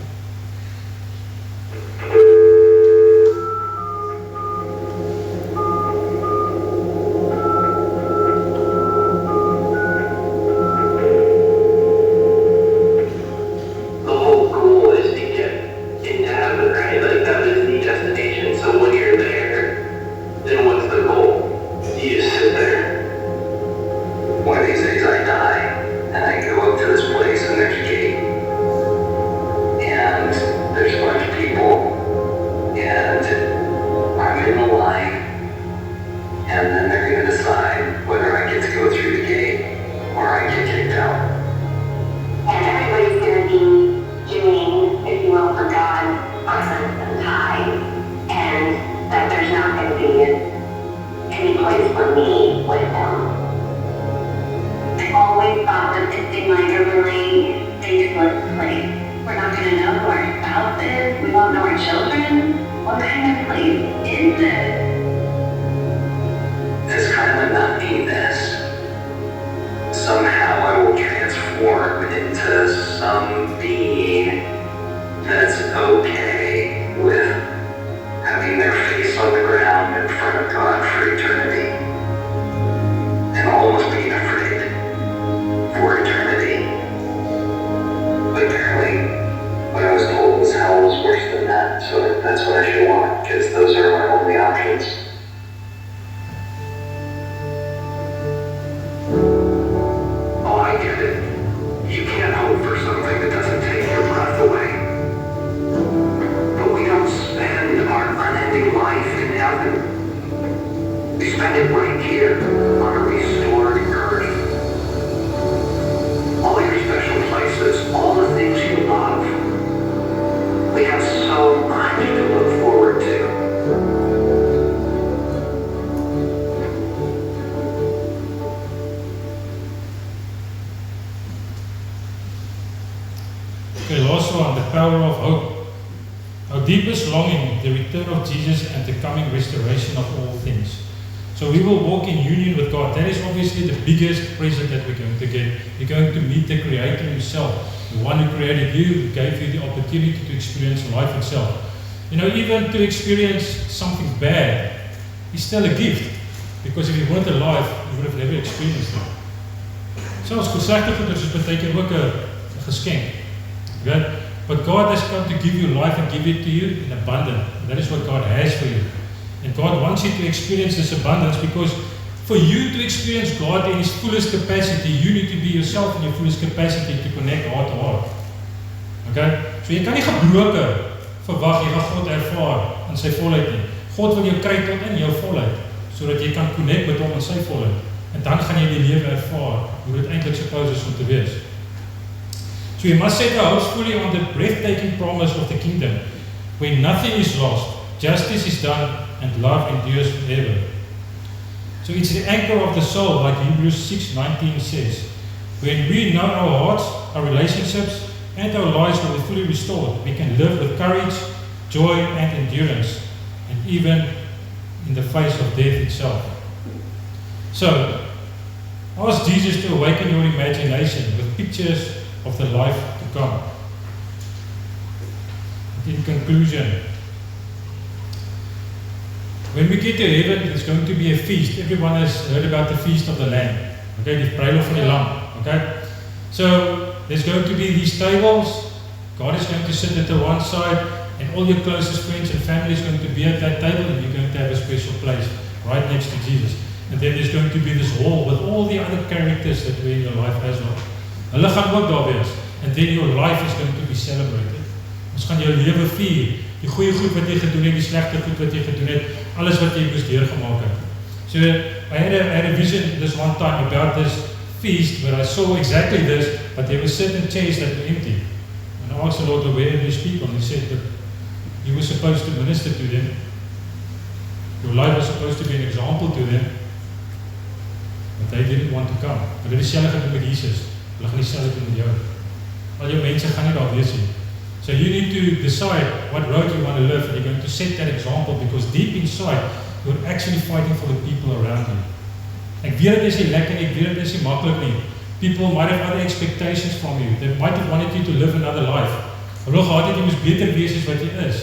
Biggest present that we're going to get. You're going to meet the Creator Himself, the one who created you, who gave you the opportunity to experience life itself. You know, even to experience something bad is still a gift, because if you weren't alive, you would have never experienced it. Selfs gesegde goeders is baie keer ook 'n geskenk. Right? But God has come to give you life and give it to you in abundance. That is what God has for you. And God wants you to experience this abundance because For you to experience God in His fullest capacity, you need to be yourself in your fullest capacity to connect heart to heart. Okay? So jy kan nie gebroke verwag, jy gaan God ervaar in sy volheid nie. God wil jou kry tot in jou volheid, sodat jy kan connect met hom in sy volheid. En dan gaan jy die lewe ervaar, hoe dit eintlik suppose is om te wees. So you must set our hopes fully on the breathtaking promise of the kingdom, where nothing is lost, justice is done, and love endures forever. So it's the anchor of the soul, like Hebrews 6:19 says. When we know our hearts, our relationships, and our lives will be fully restored, we can live with courage, joy, and endurance, and even in the face of death itself. So, ask Jesus to awaken your imagination with pictures of the life to come. In conclusion, when we get to heaven, there's going to be a feast. Everyone has heard about the feast of the Lamb. Okay, die bruiloft van die lam. Okay, so there's going to be these tables. God is going to sit at the one side, and all your closest friends and family is going to be at that table, and you're going to have a special place right next to Jesus. And then there's going to be this hall with all the other characters that were in your life as well. Hulle gaan ook daar wees. And then your life is going to be celebrated. Ons gaan jou lewe vier. Die goeie goed wat jy gedoen het, die slegte goed wat jy gedoen het, alles wat jy moes deurgemaak het. So I had a vision this one time about this feast where I saw exactly this, but there were certain chairs that were empty. And I asked the Lord, where are these people? And He said that you were supposed to minister to them. Your life was supposed to be an example to them. But they didn't want to come. Maar dit is dieselfde gedoen met Jesus. Hulle gaan dieselfde doen met jou. Al jou mense gaan nie daar wees nie. So you need to decide what road you want to live, and you're going to set that example, because deep inside, you're actually fighting for the people around you. Ek weet dit is nie lekker nie, ek weet dit is nie maklik nie. People might have other expectations from you. They might have wanted you to live another life. Hulle gehad het jy moes beter wees as wat jy is.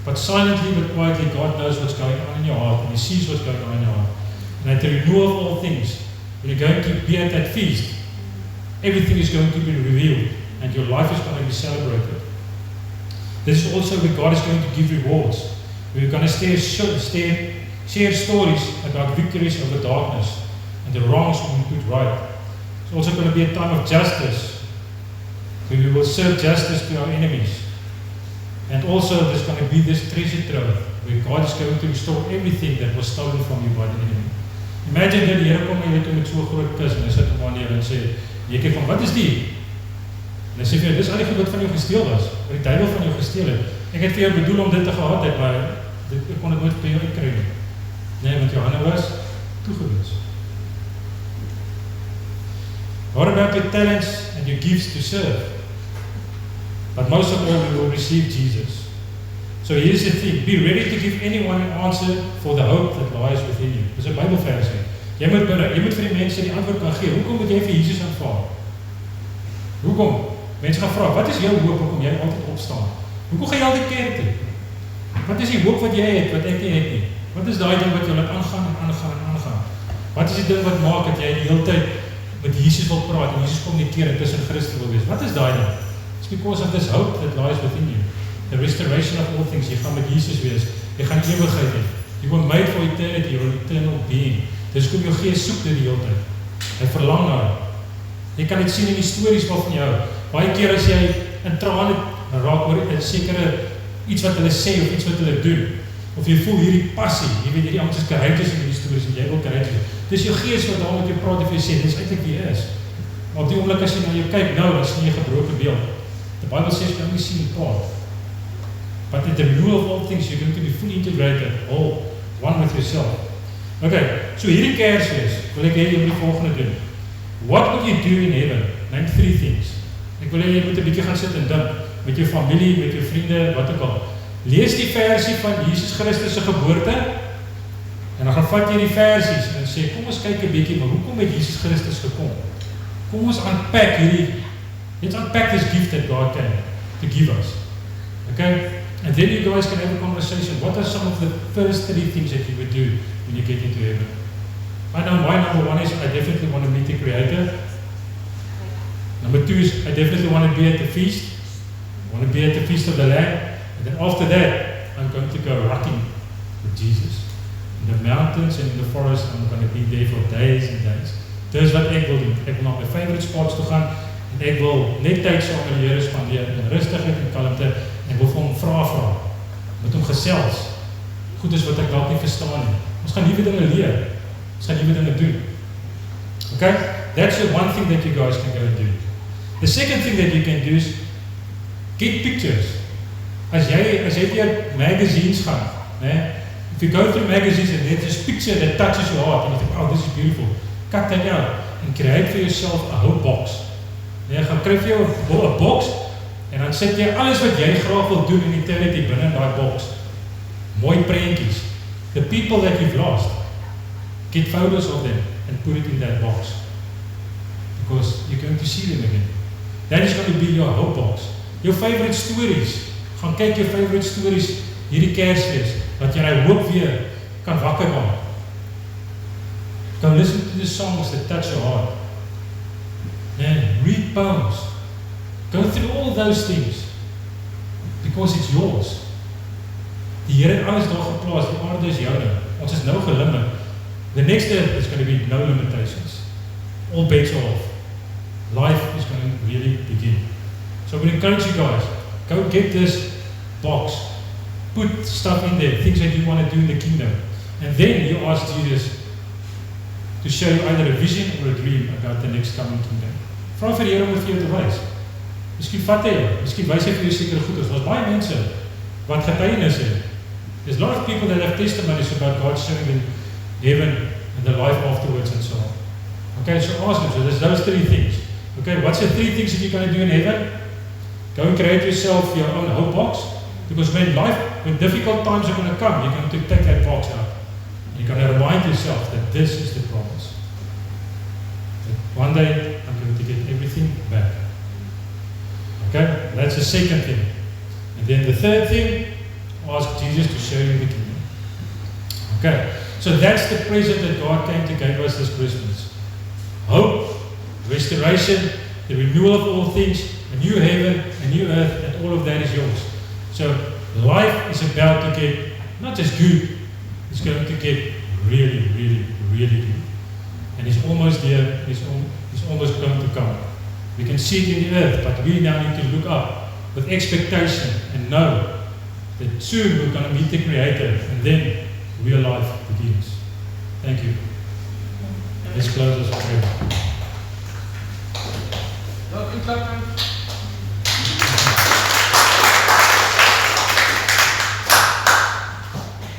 But silently but quietly, God knows what's going on in your heart, and He sees what's going on in your heart. And at the renewal of all things, when you're going to be at that feast, everything is going to be revealed, and your life is going to be celebrated. This is also where God is going to give rewards. We're going to share stories about victories over darkness and the wrongs being put right. It's also going to be a time of justice, where we will serve justice to our enemies. And also there's going to be this treasure trove, where God is going to restore everything that was stolen from you by the enemy. Imagine dat die Here kom en jy het met so 'n groot kus en hy sit hom aan neer en sê, jy kyk van, wat is die? En hy sê vir jou, dis al die goed wat van jou gesteel was, wat die duiwel van jou gesteel het. Ek het vir jou bedoel om dit te gehad het, maar ek kon dit nooit vir jou uitkry nie. Nee, want jou hande was toegewys. What about your talents and your gifts to serve? But most of all, we will receive Jesus. So here's the thing, be ready to give anyone an answer for the hope that lies within you. Dis 'n Bybelversie. Jy moet vir die mense die antwoord kan gee. Hoekom moet jy vir Jesus aanvaar? Hoekom? Mense gaan vra, wat is jou hoop hoekom jy altyd opstaan? Hoekom gaan jy altyd kerk toe? Wat is die hoop wat jy het wat ek nie het nie? Wat is daai ding wat jou laat aangaan en aangaan en aangaan? Wat is die ding wat maak dat jy die hele tyd met Jesus wil praat en Jesus kommunikeer en tussen Christus wil wees? Wat is daai ding? It's because of this hope that lies within you. The restoration of all things. Jy gaan met Jesus wees. Jy gaan ewigheid hê. You were made for eternity. You're an eternal being. Dis kom jou gees soek dit die hele tyd. Hy verlang na. Jy kan dit sien in die stories waarvan jou. Baie keer as jy in trane raak oor 'n sekere iets wat hulle sê of iets wat hulle doen, of jy voel hierdie passie, jy weet hierdie ouens is courageous in die stories en jy wil courageous. Dis jou gees wat daar met jou praat en vir jou sê, dis eintlik wie jy is. Maar op die oomblik as jy na jou kyk nou, dan sien jy 'n gebroke beeld. The Bible says you only see in part. But at the renewal of all things, you're going to be fully integrated, all one with yourself. Okay, so hierdie Kersfees wil ek hê jy moet die volgende doen. What would you do in heaven? Name 3 things. Ek wil hê jy moet 'n bietjie gaan sit en dink met jou familie, met jou vriende, wat ook al. Lees die versie van Jesus Christus se geboorte en dan gaan vat jy die versies en sê, kom ons kyk 'n bietjie, maar hoekom het Jesus Christus gekom? Kom ons unpack hierdie, let's unpack this gift that God came to give us. Okay? And then you guys can have a conversation. What are some of the first 3 things that you would do when you get into heaven? I know my number 1 is I definitely want to meet the Creator. Number 2 is I definitely want to be at the feast. I want to be at the feast of the Lamb. And then after that, I'm going to go rocking with Jesus. In the mountains and in the forest, I'm going to be there for days and days. Dis wat ek wil doen. Ek wil na my favorite spots toe gaan en ek wil net tyd saam met die Here spandeer in rustigheid en kalmte en ek wil vir hom vra met hom gesels. Goed is wat ek dalk nie verstaan nie. Ons gaan nuwe dinge leer. Ons gaan nuwe dinge doen. Okay? That's the one thing that you guys can go and do. The second thing that you can do is get pictures. As jy deur magazines gaan, né? If you go through magazines and there's this picture that touches your heart and you think, oh, this is beautiful, cut that out and create for yourself a whole box. Jy gaan kry vir jou 'n box en dan sit jy alles wat jy graag wil doen in eternity binne in daai box. Mooi prentjies. The people that you've lost, get photos of them and put it in that box. Because you're going to see them again. That is going to be your whole box. Your favorite stories. Gaan kyk jou favorite stories hierdie Kersfees wat jy nou hoop weer kan wakker maak. Go listen to the songs that touch your heart. And read poems. Go through all those things. Because it's yours. Die Here het alles daar geplaas, die aarde is joune. Ons is nou gelimit. The next earth is going to be no limitations. All bets are off. Life is going to really begin. So I would encourage you guys, go get this box. Put stuff in there, things that you want to do in the kingdom. And then you ask Jesus to show you either a vision or a dream about the next coming kingdom. Vra vir die Here om vir jou te wys. Miskien vat hy jou, miskien wys hy vir jou sekere goeders. Daar's baie mense wat getuienis het. There's a lot of people that have testimonies about God showing them heaven and the life afterwards and so on. Okay, so ask them. So there's those three things. Okay, what's the three things that you're going to do in heaven? Go and create yourself your own hope box. Because when difficult times are going to come, you're going to take that box out. You're going to remind yourself that this is the promise. That one day, I'm going to get everything back. Okay, that's the second thing. And then the third thing, ask Jesus to show you the kingdom. Okay, so that's the present that God came to give us this Christmas. Hope, restoration, the renewal of all things, a new heaven, a new earth, and all of that is yours. So life is about to get not just good, it's going to get really, really, really good. And it's almost there, it's almost going to come. We can see it in the earth, but we now need to look up with expectation and know that soon we're going to meet the Creator, and then real life begins. Thank you. Let's close this prayer.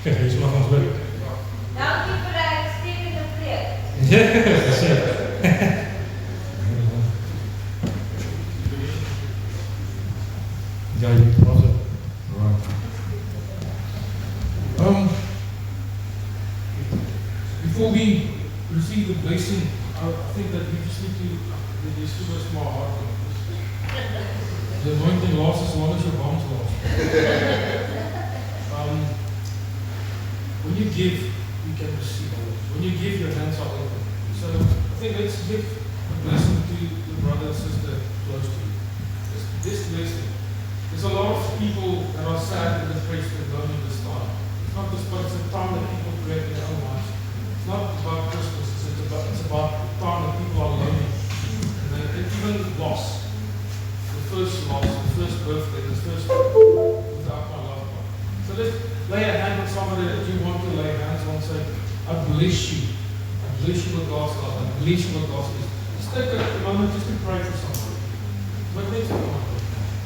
Okay, hier is nog ons bid. Dankie vir die uitstekende preek. Ja, geseker. Ja, jy was het. Before we receive the blessing, I think that we just need to release too much more heart. The anointing lasts as long as your bombs last. When you give, you can receive. When you give, your hands are open. So I think let's give a blessing to the brother and sister close to you. This blessing. There's a lot of people that are sad and depressed and lonely this time. It's not just about the time that people create their own lives. It's not about Christmas. It's about the time that people are lonely. And they even lost. The first loss, the first birthday, the first without my loved one. So let's lay a hand on somebody that you want to lay hands on and say, I bless you. I bless you with God's love. I bless you with God's peace. Just take a moment just to pray for somebody. But let's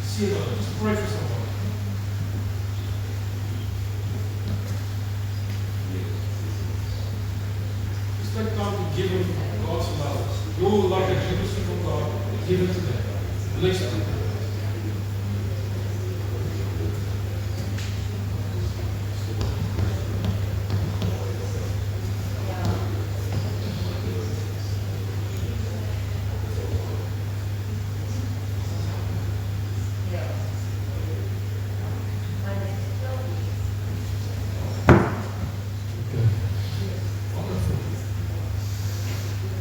see it, just pray for somebody. Just take time to give them God's love. Your love that you receive from God, give it to them. Bless them.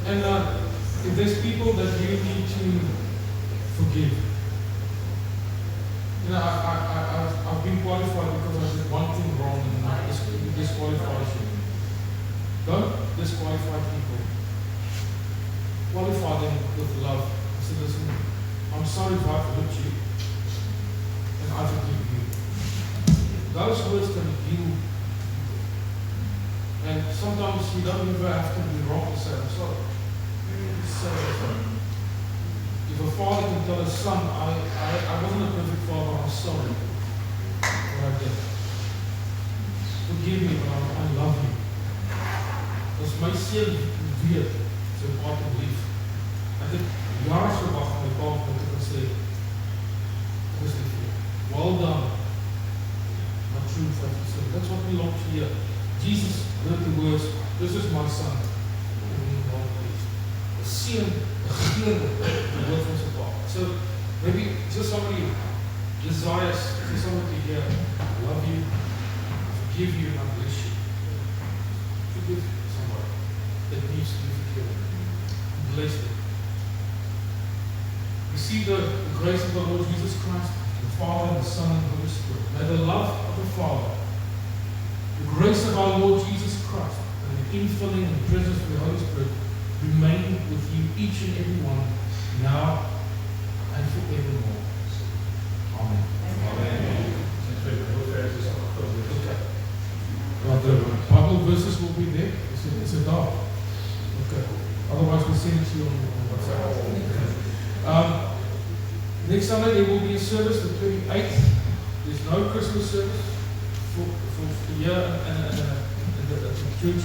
And if there's people that you need to forgive, you know, I've been qualified because I did one thing wrong and now this disqualifies you. Don't disqualify people. Qualify them with love. Say, listen, I'm sorry if I've hurt you, and I forgive you. Those words can heal. And sometimes you don't even have to be wrong to say, I'm sorry. Say, I'm sorry. If a father can tell his son, I wasn't a perfect father, I'm sorry what I did. Forgive me, but I love you. Dis my seun weet sy pa te lief. Ek het jare gewag om my pa om te kan sê, ek is lief vir jou. Well done, my true faithful son. That's what we long to hear. Jesus heard the words, this is my son, whom he well pleased. The seun begeer die woord van sy pa. So maybe just somebody desires for somebody to hear, I love you, I forgive you, and I bless you. Forgive somebody that needs to be forgiven. Bless them. Receive the grace of the Lord Jesus Christ, the Father, the Son, and the Holy Spirit. May the love of the Father, the grace of our Lord Jesus Christ, and the infilling and presence of the Holy Spirit remain with you, each and every one, now and forevermore. Amen. Amen. Okay. Well, the Bible verses will be there. It's a dog. Okay. Otherwise, we'll send it to you on WhatsApp. Next Sunday, there will be a service, the 28th. There's no Christmas service for the year and the church.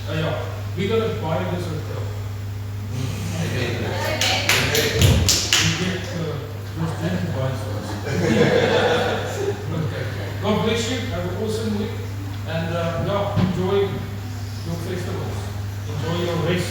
Yeah, we're going to buy this hotel. We get Bruce Jen to buy it for us. Okay. God bless you. Have an awesome week. And enjoy your festivals. Enjoy your race.